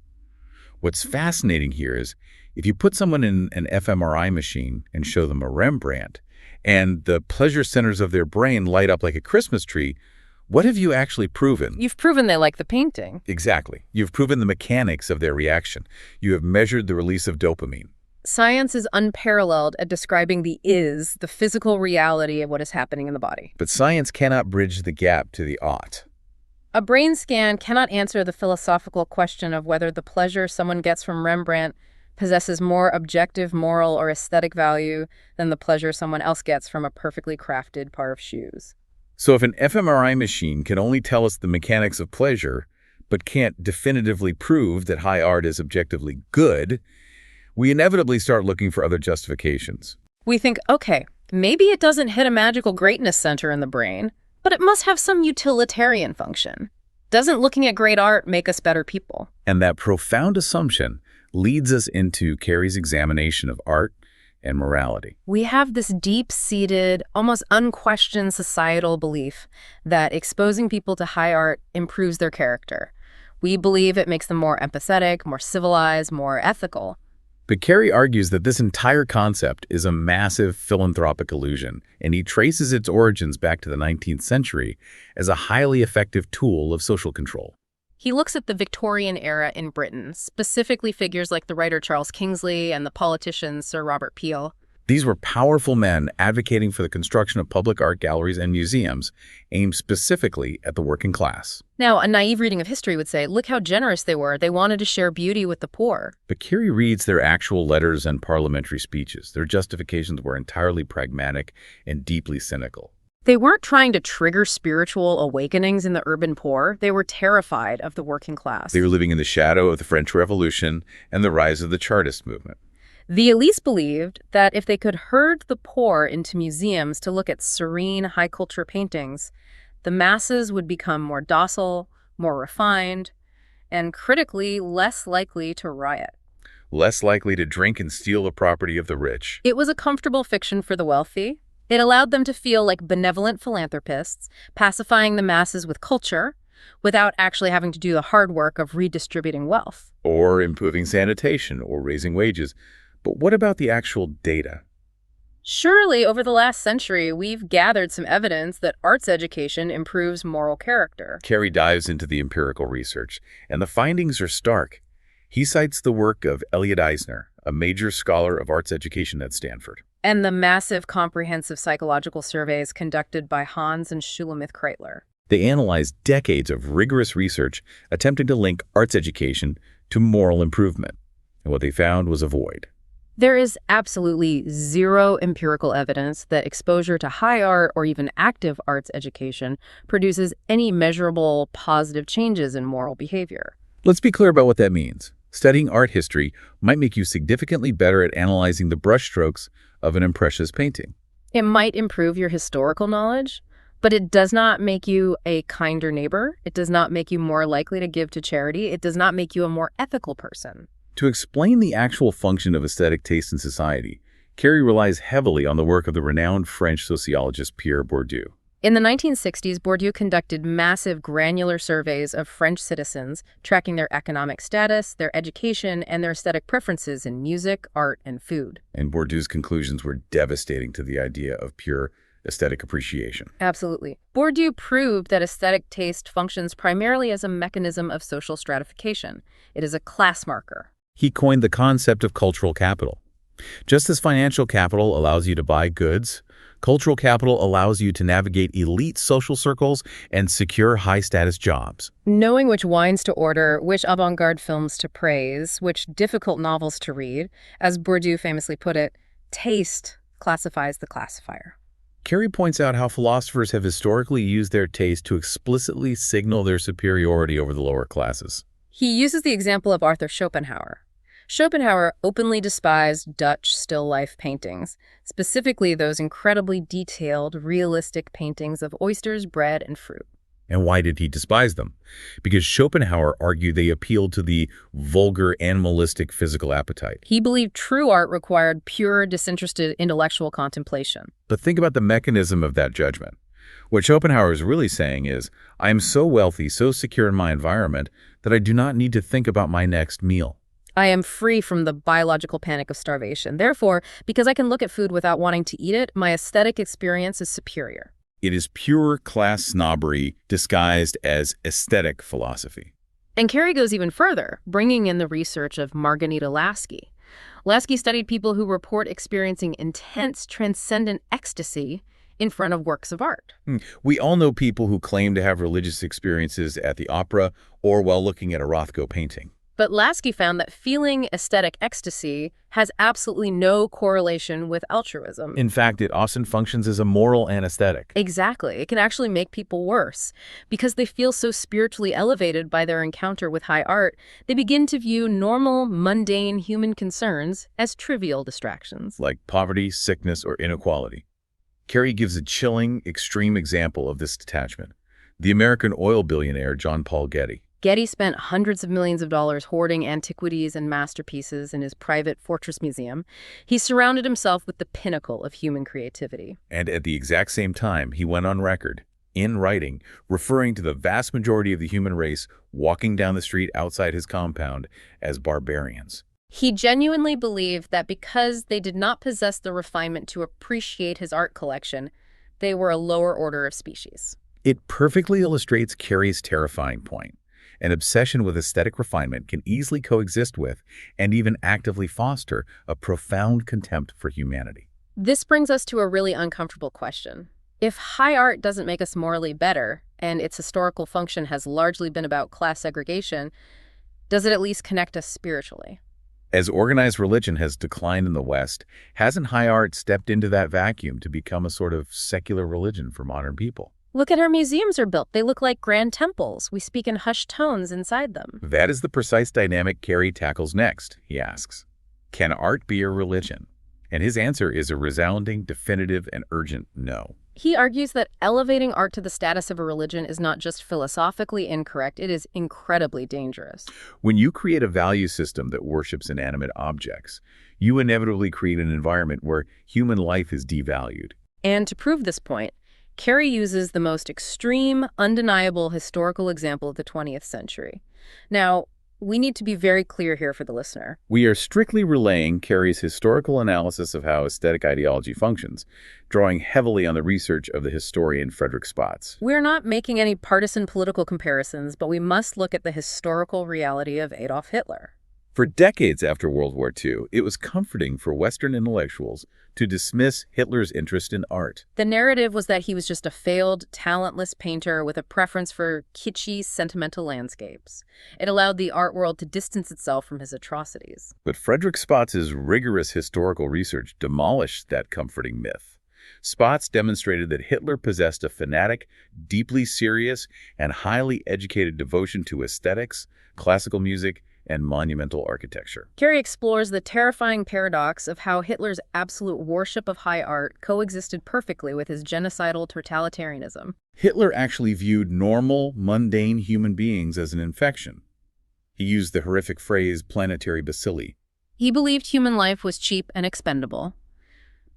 What's fascinating here is if you put someone in an fMRI machine and show them a Rembrandt, and the pleasure centers of their brain light up like a Christmas tree, what have you actually proven? You've proven they like the painting. Exactly. You've proven the mechanics of their reaction. You have measured the release of dopamine. Science is unparalleled at describing the physical reality of what is happening in the body. But science cannot bridge the gap to the ought. A brain scan cannot answer the philosophical question of whether the pleasure someone gets from Rembrandt possesses more objective moral or aesthetic value than the pleasure someone else gets from a perfectly crafted pair of shoes. So if an fMRI machine can only tell us the mechanics of pleasure, but can't definitively prove that high art is objectively good, we inevitably start looking for other justifications. We think, okay, maybe it doesn't hit a magical greatness center in the brain, but it must have some utilitarian function. Doesn't looking at great art make us better people? And that profound assumption leads us into Carey's examination of art and morality. We have this deep-seated, almost unquestioned societal belief that exposing people to high art improves their character. We believe it makes them more empathetic, more civilized, more ethical. But Carey argues that this entire concept is a massive philanthropic illusion, and he traces its origins back to the 19th century as a highly effective tool of social control. He looks at the Victorian era in Britain, specifically figures like the writer Charles Kingsley and the politician Sir Robert Peel. These were powerful men advocating for the construction of public art galleries and museums aimed specifically at the working class. Now, a naive reading of history would say, look how generous they were. They wanted to share beauty with the poor. But Carey reads their actual letters and parliamentary speeches. Their justifications were entirely pragmatic and deeply cynical. They weren't trying to trigger spiritual awakenings in the urban poor. They were terrified of the working class. They were living in the shadow of the French Revolution and the rise of the Chartist movement. The elites believed that if they could herd the poor into museums to look at serene, high-culture paintings, the masses would become more docile, more refined, and critically less likely to riot. Less likely to drink and steal the property of the rich. It was a comfortable fiction for the wealthy. It allowed them to feel like benevolent philanthropists, pacifying the masses with culture, without actually having to do the hard work of redistributing wealth. Or improving sanitation or raising wages. But what about the actual data? Surely, over the last century, we've gathered some evidence that arts education improves moral character. Carey dives into the empirical research, and the findings are stark. He cites the work of Elliot Eisner, a major scholar of arts education at Stanford. And the massive comprehensive psychological surveys conducted by Hans and Shulamith Kreitler. They analyzed decades of rigorous research attempting to link arts education to moral improvement. And what they found was a void. There is absolutely zero empirical evidence that exposure to high art or even active arts education produces any measurable positive changes in moral behavior. Let's be clear about what that means. Studying art history might make you significantly better at analyzing the brushstrokes of an impressionist painting. It might improve your historical knowledge, but it does not make you a kinder neighbor. It does not make you more likely to give to charity. It does not make you a more ethical person. To explain the actual function of aesthetic taste in society, Carey relies heavily on the work of the renowned French sociologist Pierre Bourdieu. In the 1960s, Bourdieu conducted massive granular surveys of French citizens, tracking their economic status, their education, and their aesthetic preferences in music, art, and food. And Bourdieu's conclusions were devastating to the idea of pure aesthetic appreciation. Absolutely. Bourdieu proved that aesthetic taste functions primarily as a mechanism of social stratification. It is a class marker. He coined the concept of cultural capital. Just as financial capital allows you to buy goods, cultural capital allows you to navigate elite social circles and secure high-status jobs. Knowing which wines to order, which avant-garde films to praise, which difficult novels to read, as Bourdieu famously put it, taste classifies the classifier. Carey points out how philosophers have historically used their taste to explicitly signal their superiority over the lower classes. He uses the example of Arthur Schopenhauer. Schopenhauer openly despised Dutch still life paintings, specifically those incredibly detailed, realistic paintings of oysters, bread, and fruit. And why did he despise them? Because Schopenhauer argued they appealed to the vulgar, animalistic physical appetite. He believed true art required pure, disinterested intellectual contemplation. But think about the mechanism of that judgment. What Schopenhauer is really saying is, I am so wealthy, so secure in my environment, that I do not need to think about my next meal. I am free from the biological panic of starvation. Therefore, because I can look at food without wanting to eat it, my aesthetic experience is superior. It is pure class snobbery disguised as aesthetic philosophy. And Carey goes even further, bringing in the research of Margarita Lasky. Lasky studied people who report experiencing intense, transcendent ecstasy in front of works of art. We all know people who claim to have religious experiences at the opera or while looking at a Rothko painting. But Lasky found that feeling aesthetic ecstasy has absolutely no correlation with altruism. In fact, it often functions as a moral anesthetic. Exactly. It can actually make people worse. Because they feel so spiritually elevated by their encounter with high art, they begin to view normal, mundane human concerns as trivial distractions. Like poverty, sickness, or inequality. Carey gives a chilling, extreme example of this detachment. The American oil billionaire John Paul Getty. Getty spent hundreds of millions of dollars hoarding antiquities and masterpieces in his private fortress museum. He surrounded himself with the pinnacle of human creativity. And at the exact same time, he went on record, in writing, referring to the vast majority of the human race walking down the street outside his compound as barbarians. He genuinely believed that because they did not possess the refinement to appreciate his art collection, they were a lower order of species. It perfectly illustrates Carey's terrifying point. An obsession with aesthetic refinement can easily coexist with, and even actively foster, a profound contempt for humanity. This brings us to a really uncomfortable question. If high art doesn't make us morally better, and its historical function has largely been about class segregation, does it at least connect us spiritually? As organized religion has declined in the West, hasn't high art stepped into that vacuum to become a sort of secular religion for modern people? Look at how museums are built. They look like grand temples. We speak in hushed tones inside them. That is the precise dynamic Carey tackles next, he asks. Can art be a religion? And his answer is a resounding, definitive, and urgent no. He argues that elevating art to the status of a religion is not just philosophically incorrect, it is incredibly dangerous. When you create a value system that worships inanimate objects, you inevitably create an environment where human life is devalued. And to prove this point, Carey uses the most extreme, undeniable historical example of the 20th century. Now, We need to be very clear here for the listener. We are strictly relaying Carey's historical analysis of how aesthetic ideology functions, drawing heavily on the research of the historian Frederick Spotts. We're not making any partisan political comparisons, but we must look at the historical reality of Adolf Hitler. For decades after World War II, it was comforting for Western intellectuals to dismiss Hitler's interest in art. The narrative was that he was just a failed, talentless painter with a preference for kitschy, sentimental landscapes. It allowed the art world to distance itself from his atrocities. But Frederick Spotts' rigorous historical research demolished that comforting myth. Spotts demonstrated that Hitler possessed a fanatic, deeply serious, and highly educated devotion to aesthetics, classical music, and monumental architecture. Carey explores the terrifying paradox of how Hitler's absolute worship of high art coexisted perfectly with his genocidal totalitarianism. Hitler actually viewed normal, mundane human beings as an infection. He used the horrific phrase planetary bacilli. He believed human life was cheap and expendable,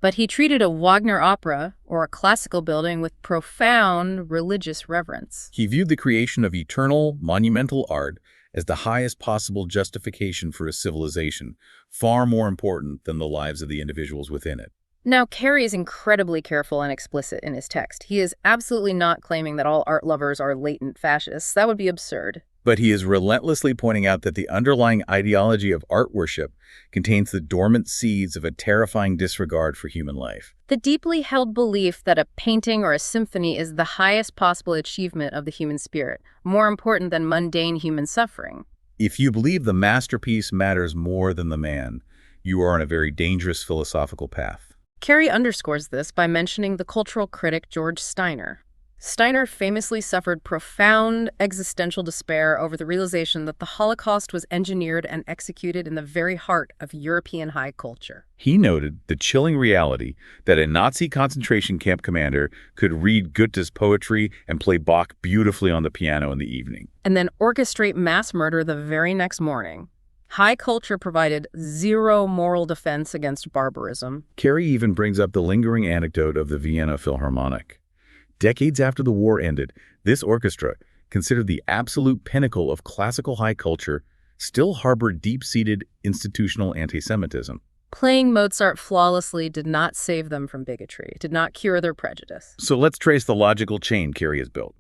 but he treated a Wagner opera or a classical building with profound religious reverence. He viewed the creation of eternal, monumental art as the highest possible justification for a civilization, far more important than the lives of the individuals within it. Now, Carey is incredibly careful and explicit in his text. He is absolutely not claiming that all art lovers are latent fascists. That would be absurd. But he is relentlessly pointing out that the underlying ideology of art worship contains the dormant seeds of a terrifying disregard for human life. The deeply held belief that a painting or a symphony is the highest possible achievement of the human spirit, more important than mundane human suffering. If you believe the masterpiece matters more than the man, you are on a very dangerous philosophical path. Carey underscores this by mentioning the cultural critic George Steiner. Steiner famously suffered profound existential despair over the realization that the Holocaust was engineered and executed in the very heart of European high culture. He noted the chilling reality that a Nazi concentration camp commander could read Goethe's poetry and play Bach beautifully on the piano in the evening, and then orchestrate mass murder the very next morning. High culture provided zero moral defense against barbarism. Carey even brings up the lingering anecdote of the Vienna Philharmonic. Decades after the war ended, this orchestra, considered the absolute pinnacle of classical high culture, still harbored deep-seated institutional anti-Semitism. Playing Mozart flawlessly did not save them from bigotry, did not cure their prejudice. So let's trace the logical chain Carey has built.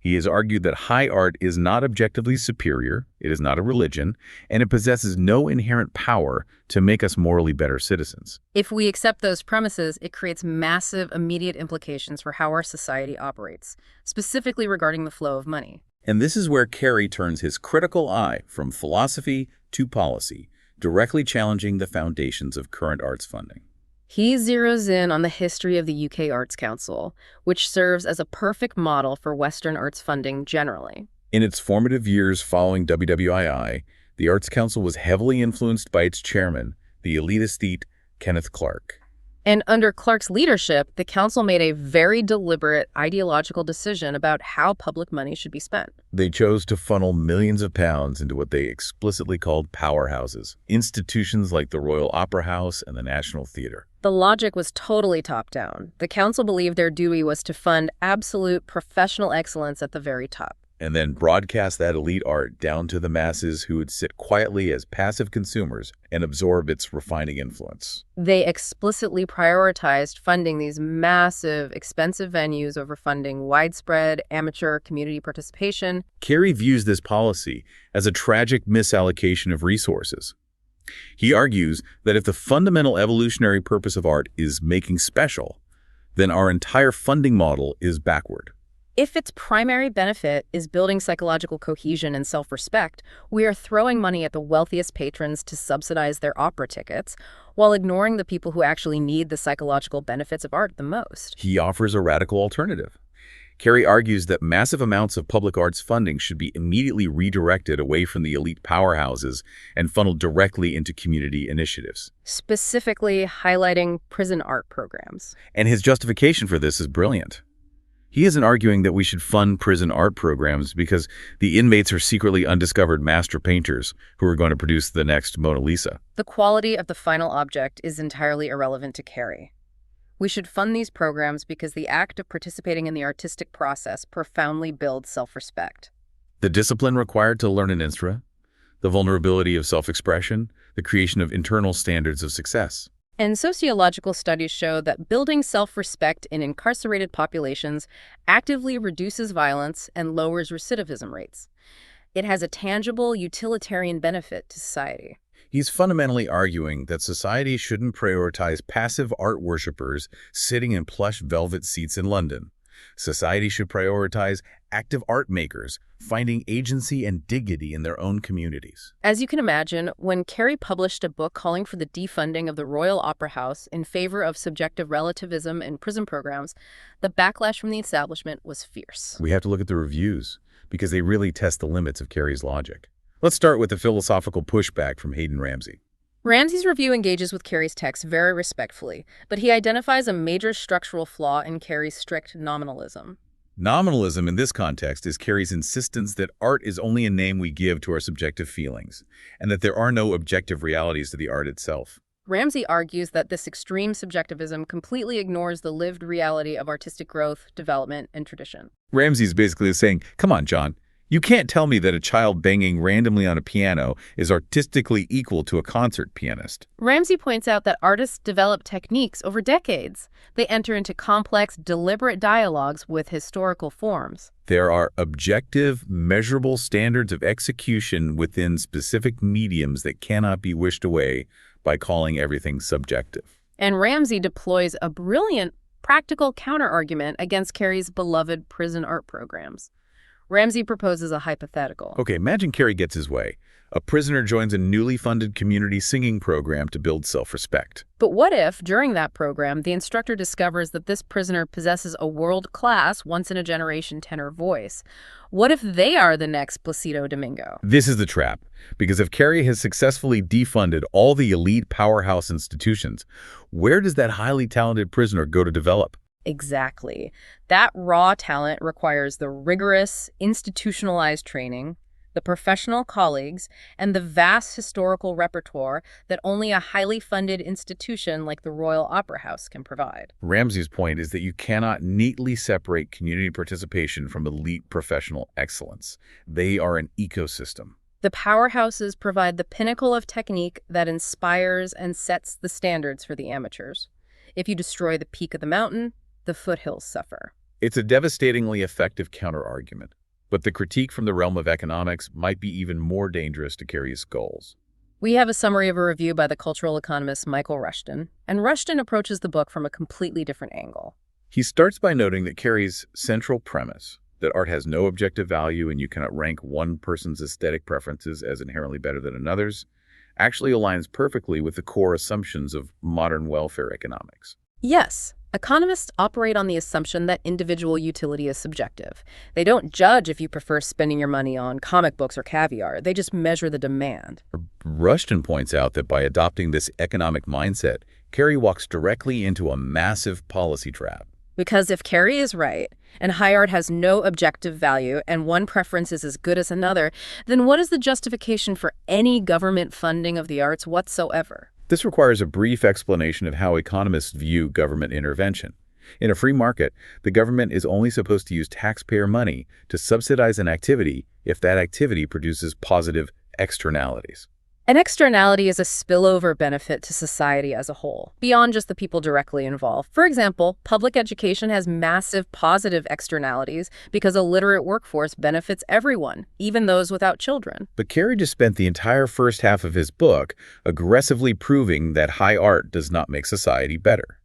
He has argued that high art is not objectively superior, it is not a religion, and it possesses no inherent power to make us morally better citizens. If we accept those premises, it creates massive, immediate implications for how our society operates, specifically regarding the flow of money. And this is where Carey turns his critical eye from philosophy to policy, directly challenging the foundations of current arts funding. He zeroes in on the history of the UK Arts Council, which serves as a perfect model for Western arts funding generally. In its formative years following WWII, the Arts Council was heavily influenced by its chairman, the elite aesthete Kenneth Clark. And under Clark's leadership, the council made a very deliberate ideological decision about how public money should be spent. They chose to funnel millions of pounds into what they explicitly called powerhouses, institutions like the Royal Opera House and the National Theatre. The logic was totally top-down. The council believed their duty was to fund absolute professional excellence at the very top. And then broadcast that elite art down to the masses who would sit quietly as passive consumers and absorb its refining influence. They explicitly prioritized funding these massive, expensive venues over funding widespread amateur community participation. Carey views this policy as a tragic misallocation of resources. He argues that if the fundamental evolutionary purpose of art is making special, then our entire funding model is backward. If its primary benefit is building psychological cohesion and self-respect, we are throwing money at the wealthiest patrons to subsidize their opera tickets, while ignoring the people who actually need the psychological benefits of art the most. He offers a radical alternative. Carey argues that massive amounts of public arts funding should be immediately redirected away from the elite powerhouses and funneled directly into community initiatives, specifically highlighting prison art programs. And his justification for this is brilliant. He isn't arguing that we should fund prison art programs because the inmates are secretly undiscovered master painters who are going to produce the next Mona Lisa. The quality of the final object is entirely irrelevant to Carey. We should fund these programs because the act of participating in the artistic process profoundly builds self-respect. The discipline required to learn an instrument, the vulnerability of self-expression, the creation of internal standards of success. And sociological studies show that building self-respect in incarcerated populations actively reduces violence and lowers recidivism rates. It has a tangible, utilitarian benefit to society. He's fundamentally arguing that society shouldn't prioritize passive art worshippers sitting in plush velvet seats in London. Society should prioritize active art makers, finding agency and dignity in their own communities. As you can imagine, when Carey published a book calling for the defunding of the Royal Opera House in favor of subjective relativism in prison programs, the backlash from the establishment was fierce. We have to look at the reviews, because they really test the limits of Carey's logic. Let's start with the philosophical pushback from Hayden Ramsey. Ramsey's review engages with Carey's text very respectfully, but he identifies a major structural flaw in Carey's strict nominalism. Nominalism in this context is Carey's insistence that art is only a name we give to our subjective feelings, and that there are no objective realities to the art itself. Ramsey argues that this extreme subjectivism completely ignores the lived reality of artistic growth, development, and tradition. Ramsey's basically saying, come on, John, you can't tell me that a child banging randomly on a piano is artistically equal to a concert pianist. Ramsey points out that artists develop techniques over decades. They enter into complex, deliberate dialogues with historical forms. There are objective, measurable standards of execution within specific mediums that cannot be wished away by calling everything subjective. And Ramsey deploys a brilliant, practical counterargument against Carey's beloved prison art programs. Ramsey proposes a hypothetical. Okay, imagine Carey gets his way. A prisoner joins a newly funded community singing program to build self-respect. But what if, during that program, the instructor discovers that this prisoner possesses a world-class, once-in-a-generation tenor voice? What if they are the next Placido Domingo? This is the trap, because if Carey has successfully defunded all the elite powerhouse institutions, where does that highly talented prisoner go to develop? Exactly. That raw talent requires the rigorous, institutionalized training, the professional colleagues, and the vast historical repertoire that only a highly funded institution like the Royal Opera House can provide. Ramsey's point is that you cannot neatly separate community participation from elite professional excellence. They are an ecosystem. The powerhouses provide the pinnacle of technique that inspires and sets the standards for the amateurs. If you destroy the peak of the mountain, the foothills suffer. It's a devastatingly effective counterargument, but the critique from the realm of economics might be even more dangerous to Carey's goals. We have a summary of a review by the cultural economist Michael Rushton, and Rushton approaches the book from a completely different angle. He starts by noting that Carey's central premise, that art has no objective value and you cannot rank one person's aesthetic preferences as inherently better than another's, actually aligns perfectly with the core assumptions of modern welfare economics. Yes. Economists operate on the assumption that individual utility is subjective. They don't judge if you prefer spending your money on comic books or caviar. They just measure the demand. Rushton points out that by adopting this economic mindset, Carey walks directly into a massive policy trap. Because if Carey is right, and high art has no objective value, and one preference is as good as another, then what is the justification for any government funding of the arts whatsoever? This requires a brief explanation of how economists view government intervention. In a free market, the government is only supposed to use taxpayer money to subsidize an activity if that activity produces positive externalities. An externality is a spillover benefit to society as a whole, beyond just the people directly involved. For example, public education has massive positive externalities because a literate workforce benefits everyone, even those without children. But Carey just spent the entire first half of his book aggressively proving that high art does not make society better.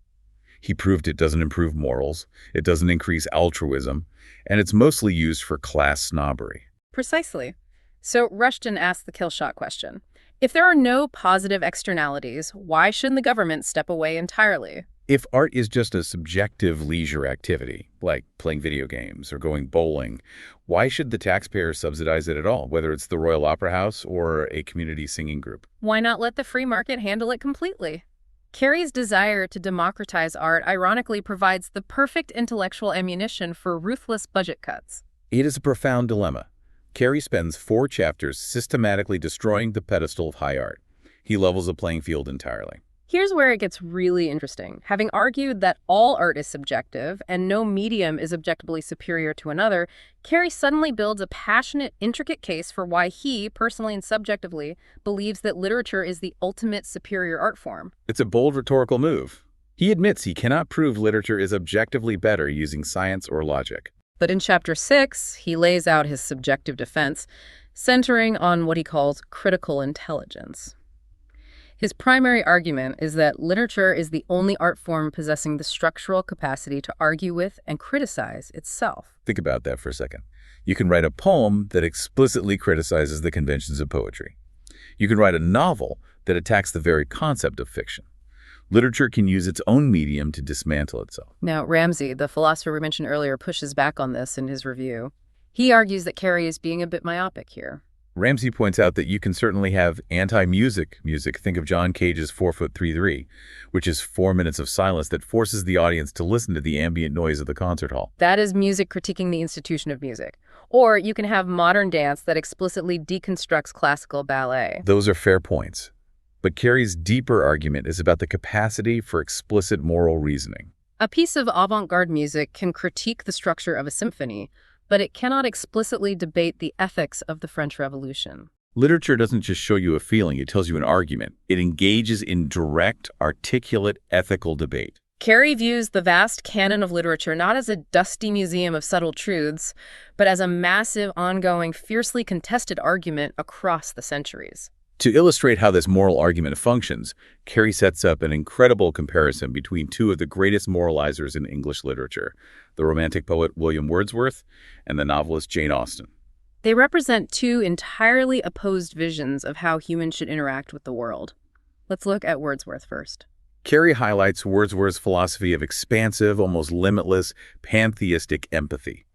He proved it doesn't improve morals, it doesn't increase altruism, and it's mostly used for class snobbery. Precisely. So Rushton asked the kill shot question. If there are no positive externalities, why shouldn't the government step away entirely? If art is just a subjective leisure activity, like playing video games or going bowling, why should the taxpayer subsidize it at all, whether it's the Royal Opera House or a community singing group? Why not let the free market handle it completely? Carey's desire to democratize art ironically provides the perfect intellectual ammunition for ruthless budget cuts. It is a profound dilemma. Carey spends 4 chapters systematically destroying the pedestal of high art. He levels the playing field entirely. Here's where it gets really interesting. Having argued that all art is subjective and no medium is objectively superior to another, Carey suddenly builds a passionate, intricate case for why he, personally and subjectively, believes that literature is the ultimate superior art form. It's a bold rhetorical move. He admits he cannot prove literature is objectively better using science or logic. But in Chapter 6, he lays out his subjective defense, centering on what he calls critical intelligence. His primary argument is that literature is the only art form possessing the structural capacity to argue with and criticize itself. Think about that for a second. You can write a poem that explicitly criticizes the conventions of poetry. You can write a novel that attacks the very concept of fiction. Literature can use its own medium to dismantle itself. Now, Ramsey, the philosopher we mentioned earlier, pushes back on this in his review. He argues that Carey is being a bit myopic here. Ramsey points out that you can certainly have anti-music music. Think of John Cage's 4'3", which is 4 minutes of silence that forces the audience to listen to the ambient noise of the concert hall. That is music critiquing the institution of music. Or you can have modern dance that explicitly deconstructs classical ballet. Those are fair points. But Carey's deeper argument is about the capacity for explicit moral reasoning. A piece of avant-garde music can critique the structure of a symphony, but it cannot explicitly debate the ethics of the French Revolution. Literature doesn't just show you a feeling, it tells you an argument. It engages in direct, articulate, ethical debate. Carey views the vast canon of literature not as a dusty museum of subtle truths, but as a massive, ongoing, fiercely contested argument across the centuries. To illustrate how this moral argument functions, Carey sets up an incredible comparison between two of the greatest moralizers in English literature, the Romantic poet William Wordsworth and the novelist Jane Austen. They represent two entirely opposed visions of how humans should interact with the world. Let's look at Wordsworth first. Carey highlights Wordsworth's philosophy of expansive, almost limitless, pantheistic empathy.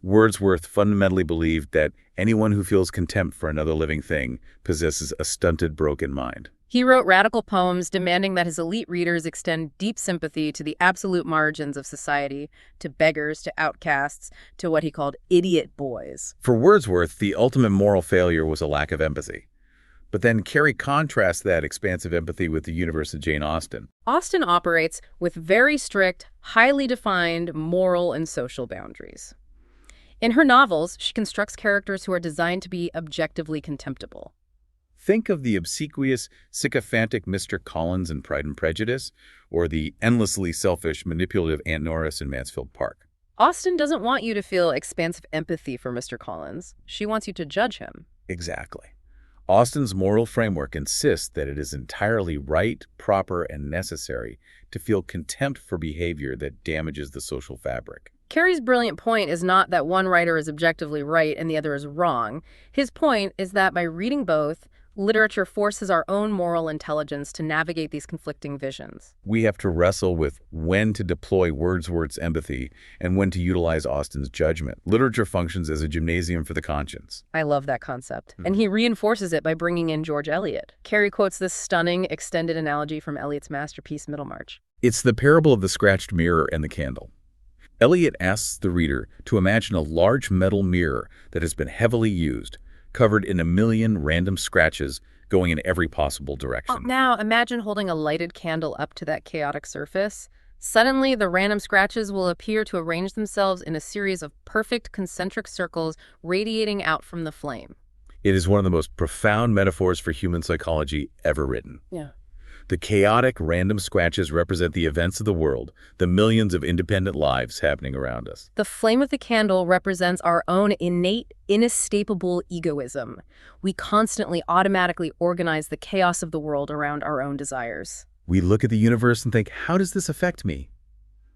Wordsworth fundamentally believed that anyone who feels contempt for another living thing possesses a stunted, broken mind. He wrote radical poems demanding that his elite readers extend deep sympathy to the absolute margins of society, to beggars, to outcasts, to what he called idiot boys. For Wordsworth, the ultimate moral failure was a lack of empathy. But then Carey contrasts that expansive empathy with the universe of Jane Austen. Austen operates with very strict, highly defined moral and social boundaries. In her novels, she constructs characters who are designed to be objectively contemptible. Think of the obsequious, sycophantic Mr. Collins in Pride and Prejudice, or the endlessly selfish, manipulative Aunt Norris in Mansfield Park. Austen doesn't want you to feel expansive empathy for Mr. Collins. She wants you to judge him. Exactly. Austen's moral framework insists that it is entirely right, proper, and necessary to feel contempt for behavior that damages the social fabric. Carey's brilliant point is not that one writer is objectively right and the other is wrong. His point is that by reading both, literature forces our own moral intelligence to navigate these conflicting visions. We have to wrestle with when to deploy Wordsworth's empathy and when to utilize Austen's judgment. Literature functions as a gymnasium for the conscience. I love that concept. And he reinforces it by bringing in George Eliot. Carey quotes this stunning, extended analogy from Eliot's masterpiece, Middlemarch. It's the parable of the scratched mirror and the candle. Eliot asks the reader to imagine a large metal mirror that has been heavily used, covered in a million random scratches going in every possible direction. Now, imagine holding a lighted candle up to that chaotic surface. Suddenly, the random scratches will appear to arrange themselves in a series of perfect concentric circles radiating out from the flame. It is one of the most profound metaphors for human psychology ever written. Yeah. The chaotic, random scratches represent the events of the world, the millions of independent lives happening around us. The flame of the candle represents our own innate, inescapable egoism. We constantly automatically organize the chaos of the world around our own desires. We look at the universe and think, how does this affect me?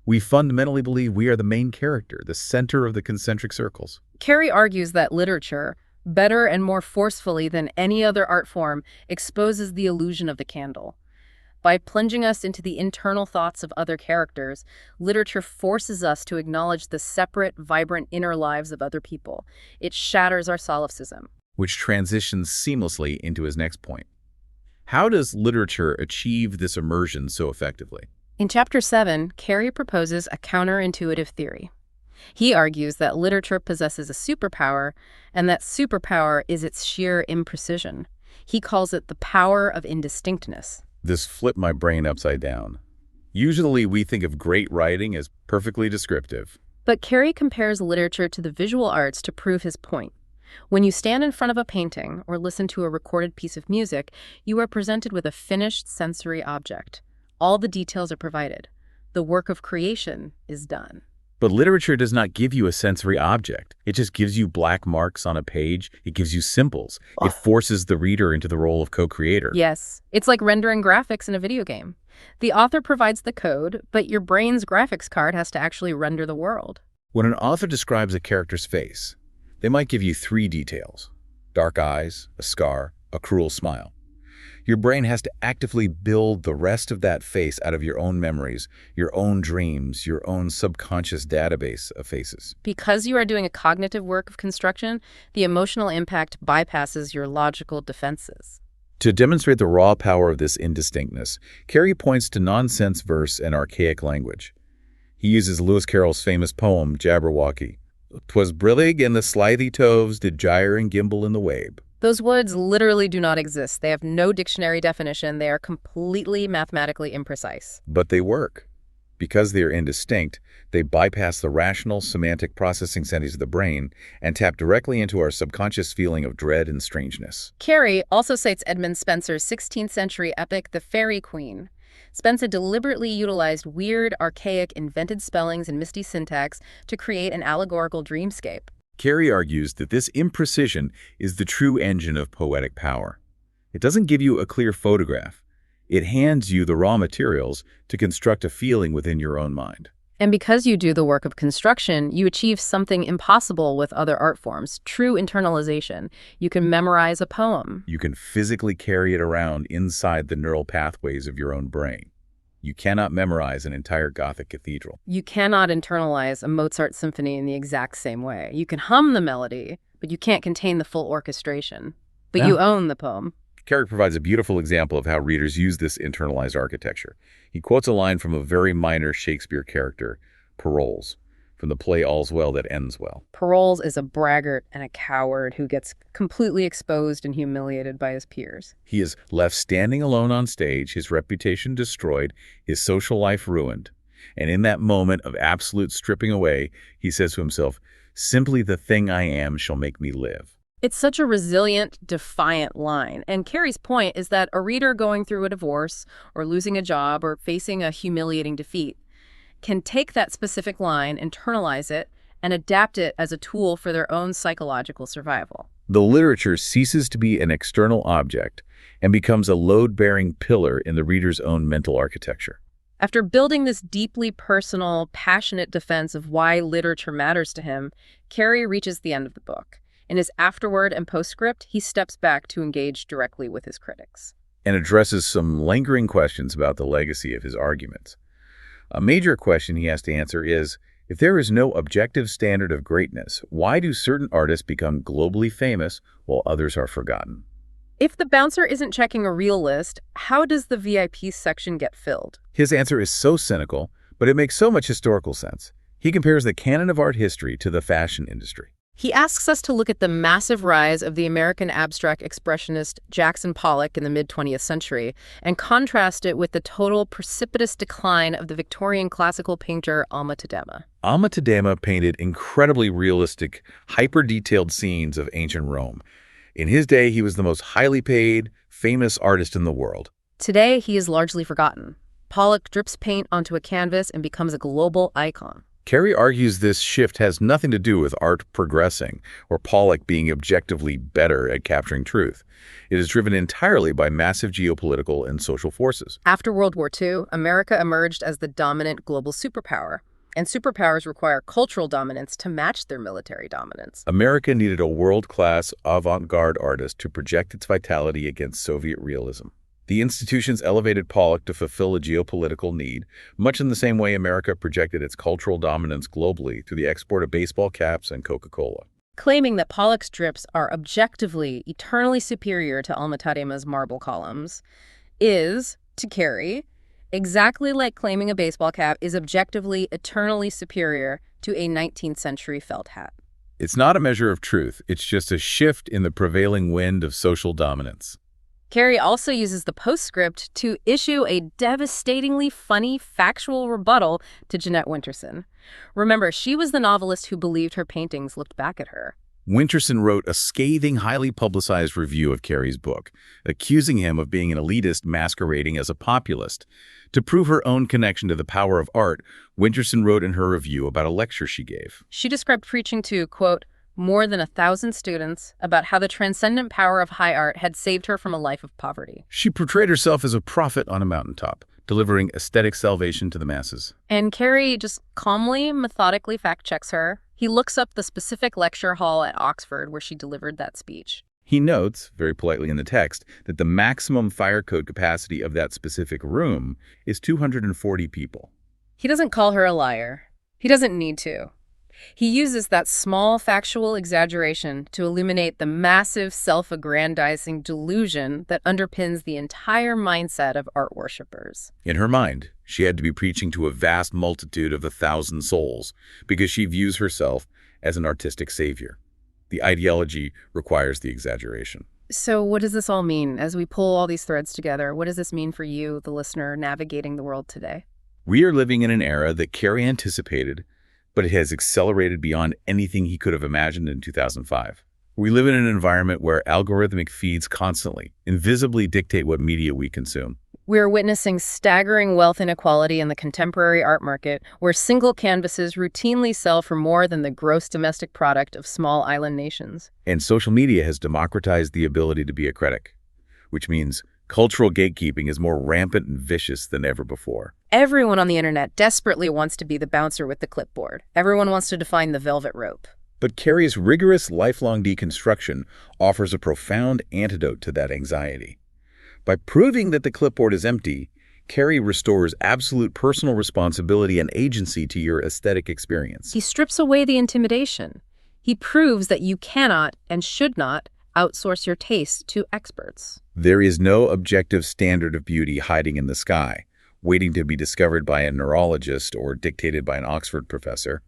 We fundamentally believe we are the main character, the center of the concentric circles. Carey argues that literature, better and more forcefully than any other art form, exposes the illusion of the candle. By plunging us into the internal thoughts of other characters, literature forces us to acknowledge the separate, vibrant inner lives of other people. It shatters our solipsism. Which transitions seamlessly into his next point. How does literature achieve this immersion so effectively? In Chapter 7, Carey proposes a counterintuitive theory. He argues that literature possesses a superpower, and that superpower is its sheer imprecision. He calls it the power of indistinctness. This flipped my brain upside down. Usually we think of great writing as perfectly descriptive. But Carey compares literature to the visual arts to prove his point. When you stand in front of a painting or listen to a recorded piece of music, you are presented with a finished sensory object. All the details are provided. The work of creation is done. But literature does not give you a sensory object. It just gives you black marks on a page. It gives you symbols. It forces the reader into the role of co-creator. Yes, it's like rendering graphics in a video game. The author provides the code, but your brain's graphics card has to actually render the world. When an author describes a character's face, they might give you 3 details: dark eyes, a scar, a cruel smile. Your brain has to actively build the rest of that face out of your own memories, your own dreams, your own subconscious database of faces. Because you are doing a cognitive work of construction, the emotional impact bypasses your logical defenses. To demonstrate the raw power of this indistinctness, Carey points to nonsense verse and archaic language. He uses Lewis Carroll's famous poem, Jabberwocky. "'Twas brillig and the slithy toves did gyre and gimble in the wabe." Those words literally do not exist. They have no dictionary definition. They are completely mathematically imprecise. But they work. Because they are indistinct, they bypass the rational, semantic processing centers of the brain and tap directly into our subconscious feeling of dread and strangeness. Carey also cites Edmund Spenser's 16th century epic, The Faerie Queene. Spenser deliberately utilized weird, archaic, invented spellings and misty syntax to create an allegorical dreamscape. Carey argues that this imprecision is the true engine of poetic power. It doesn't give you a clear photograph. It hands you the raw materials to construct a feeling within your own mind. And because you do the work of construction, you achieve something impossible with other art forms, true internalization. You can memorize a poem. You can physically carry it around inside the neural pathways of your own brain. You cannot memorize an entire Gothic cathedral. You cannot internalize a Mozart symphony in the exact same way. You can hum the melody, but you can't contain the full orchestration. But you own the poem. Carey provides a beautiful example of how readers use this internalized architecture. He quotes a line from a very minor Shakespeare character, Parolles, from the play All's Well That Ends Well. Parolles is a braggart and a coward who gets completely exposed and humiliated by his peers. He is left standing alone on stage, his reputation destroyed, his social life ruined. And in that moment of absolute stripping away, he says to himself, "Simply the thing I am shall make me live." It's such a resilient, defiant line. And Carey's point is that a reader going through a divorce or losing a job or facing a humiliating defeat can take that specific line, internalize it, and adapt it as a tool for their own psychological survival. The literature ceases to be an external object and becomes a load-bearing pillar in the reader's own mental architecture. After building this deeply personal, passionate defense of why literature matters to him, Carey reaches the end of the book. In his afterword and postscript, he steps back to engage directly with his critics. And addresses some lingering questions about the legacy of his arguments. A major question he has to answer is, if there is no objective standard of greatness, why do certain artists become globally famous while others are forgotten? If the bouncer isn't checking a real list, how does the VIP section get filled? His answer is so cynical, but it makes so much historical sense. He compares the canon of art history to the fashion industry. He asks us to look at the massive rise of the American abstract expressionist Jackson Pollock in the mid-20th century and contrast it with the total precipitous decline of the Victorian classical painter Alma Tadema. Alma Tadema painted incredibly realistic, hyper-detailed scenes of ancient Rome. In his day, he was the most highly paid, famous artist in the world. Today, he is largely forgotten. Pollock drips paint onto a canvas and becomes a global icon. Carey argues this shift has nothing to do with art progressing or Pollock being objectively better at capturing truth. It is driven entirely by massive geopolitical and social forces. After World War II, America emerged as the dominant global superpower, and superpowers require cultural dominance to match their military dominance. America needed a world-class avant-garde artist to project its vitality against Soviet realism. The institutions elevated Pollock to fulfill a geopolitical need, much in the same way America projected its cultural dominance globally through the export of baseball caps and Coca-Cola. Claiming that Pollock's drips are objectively, eternally superior to Alma Tadema's marble columns is, to Carey, exactly like claiming a baseball cap is objectively, eternally superior to a 19th century felt hat. It's not a measure of truth, it's just a shift in the prevailing wind of social dominance. Carey also uses the postscript to issue a devastatingly funny factual rebuttal to Jeanette Winterson. Remember, she was the novelist who believed her paintings looked back at her. Winterson wrote a scathing, highly publicized review of Carey's book, accusing him of being an elitist masquerading as a populist. To prove her own connection to the power of art, Winterson wrote in her review about a lecture she gave. She described preaching to, quote, more than 1,000 students about how the transcendent power of high art had saved her from a life of poverty. She portrayed herself as a prophet on a mountaintop, delivering aesthetic salvation to the masses. And Carey just calmly, methodically fact-checks her. He looks up the specific lecture hall at Oxford where she delivered that speech. He notes, very politely in the text, that the maximum fire code capacity of that specific room is 240 people. He doesn't call her a liar. He doesn't need to. He uses that small factual exaggeration to illuminate the massive self-aggrandizing delusion that underpins the entire mindset of art worshippers. In her mind, she had to be preaching to a vast multitude of 1,000 souls because she views herself as an artistic savior. The ideology requires the exaggeration. So what does this all mean as we pull all these threads together? What does this mean for you, the listener, navigating the world today? We are living in an era that Carey anticipated, but it has accelerated beyond anything he could have imagined in 2005. We live in an environment where algorithmic feeds constantly, invisibly dictate what media we consume. We're witnessing staggering wealth inequality in the contemporary art market, where single canvases routinely sell for more than the gross domestic product of small island nations. And social media has democratized the ability to be a critic, which means cultural gatekeeping is more rampant and vicious than ever before. Everyone on the internet desperately wants to be the bouncer with the clipboard. Everyone wants to define the velvet rope. But Carey's rigorous lifelong deconstruction offers a profound antidote to that anxiety. By proving that the clipboard is empty, Carey restores absolute personal responsibility and agency to your aesthetic experience. He strips away the intimidation. He proves that you cannot and should not outsource your taste to experts. There is no objective standard of beauty hiding in the sky, waiting to be discovered by a neurologist or dictated by an Oxford professor.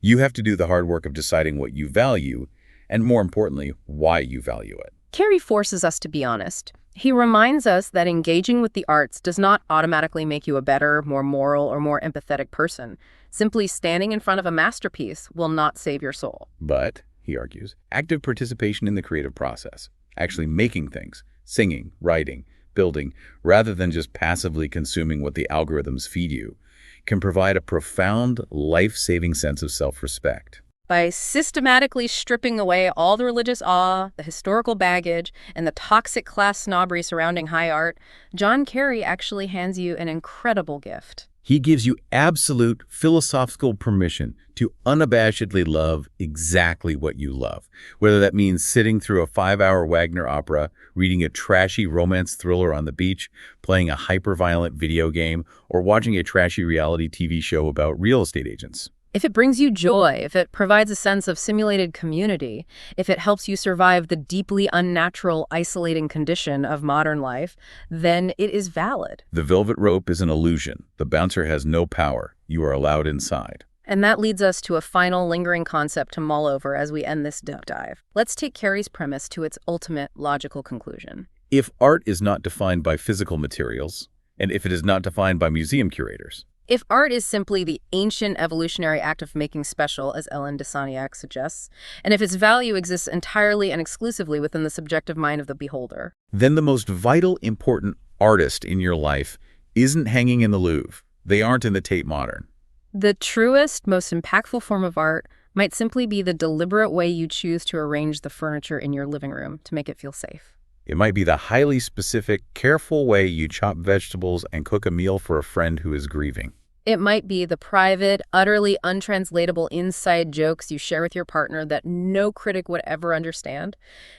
You have to do the hard work of deciding what you value, and more importantly, why you value it. Carey forces us to be honest. He reminds us that engaging with the arts does not automatically make you a better, more moral, or more empathetic person. Simply standing in front of a masterpiece will not save your soul. But, he argues, active participation in the creative process, actually making things, singing, writing, building, rather than just passively consuming what the algorithms feed you, can provide a profound, life-saving sense of self-respect. By systematically stripping away all the religious awe, the historical baggage, and the toxic class snobbery surrounding high art, John Carey actually hands you an incredible gift. He gives you absolute philosophical permission to unabashedly love exactly what you love, whether that means sitting through a 5-hour Wagner opera, reading a trashy romance thriller on the beach, playing a hyper-violent video game, or watching a trashy reality TV show about real estate agents. If it brings you joy, if it provides a sense of simulated community, if it helps you survive the deeply unnatural, isolating condition of modern life, then it is valid. The velvet rope is an illusion. The bouncer has no power. You are allowed inside. And that leads us to a final lingering concept to mull over as we end this deep dive. Let's take Carey's premise to its ultimate logical conclusion. If art is not defined by physical materials, and if it is not defined by museum curators, if art is simply the ancient evolutionary act of making special, as Ellen de Sagnac suggests, and if its value exists entirely and exclusively within the subjective mind of the beholder, then the most vital, important artist in your life isn't hanging in the Louvre. They aren't in the Tate Modern. The truest, most impactful form of art might simply be the deliberate way you choose to arrange the furniture in your living room to make it feel safe. It might be the highly specific, careful way you chop vegetables and cook a meal for a friend who is grieving. It might be the private, utterly untranslatable inside jokes you share with your partner that no critic would ever understand.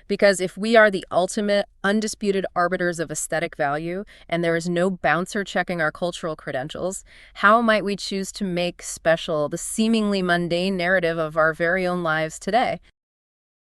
Because if we are the ultimate, undisputed arbiters of aesthetic value, and there is no bouncer checking our cultural credentials, how might we choose to make special the seemingly mundane narrative of our very own lives today?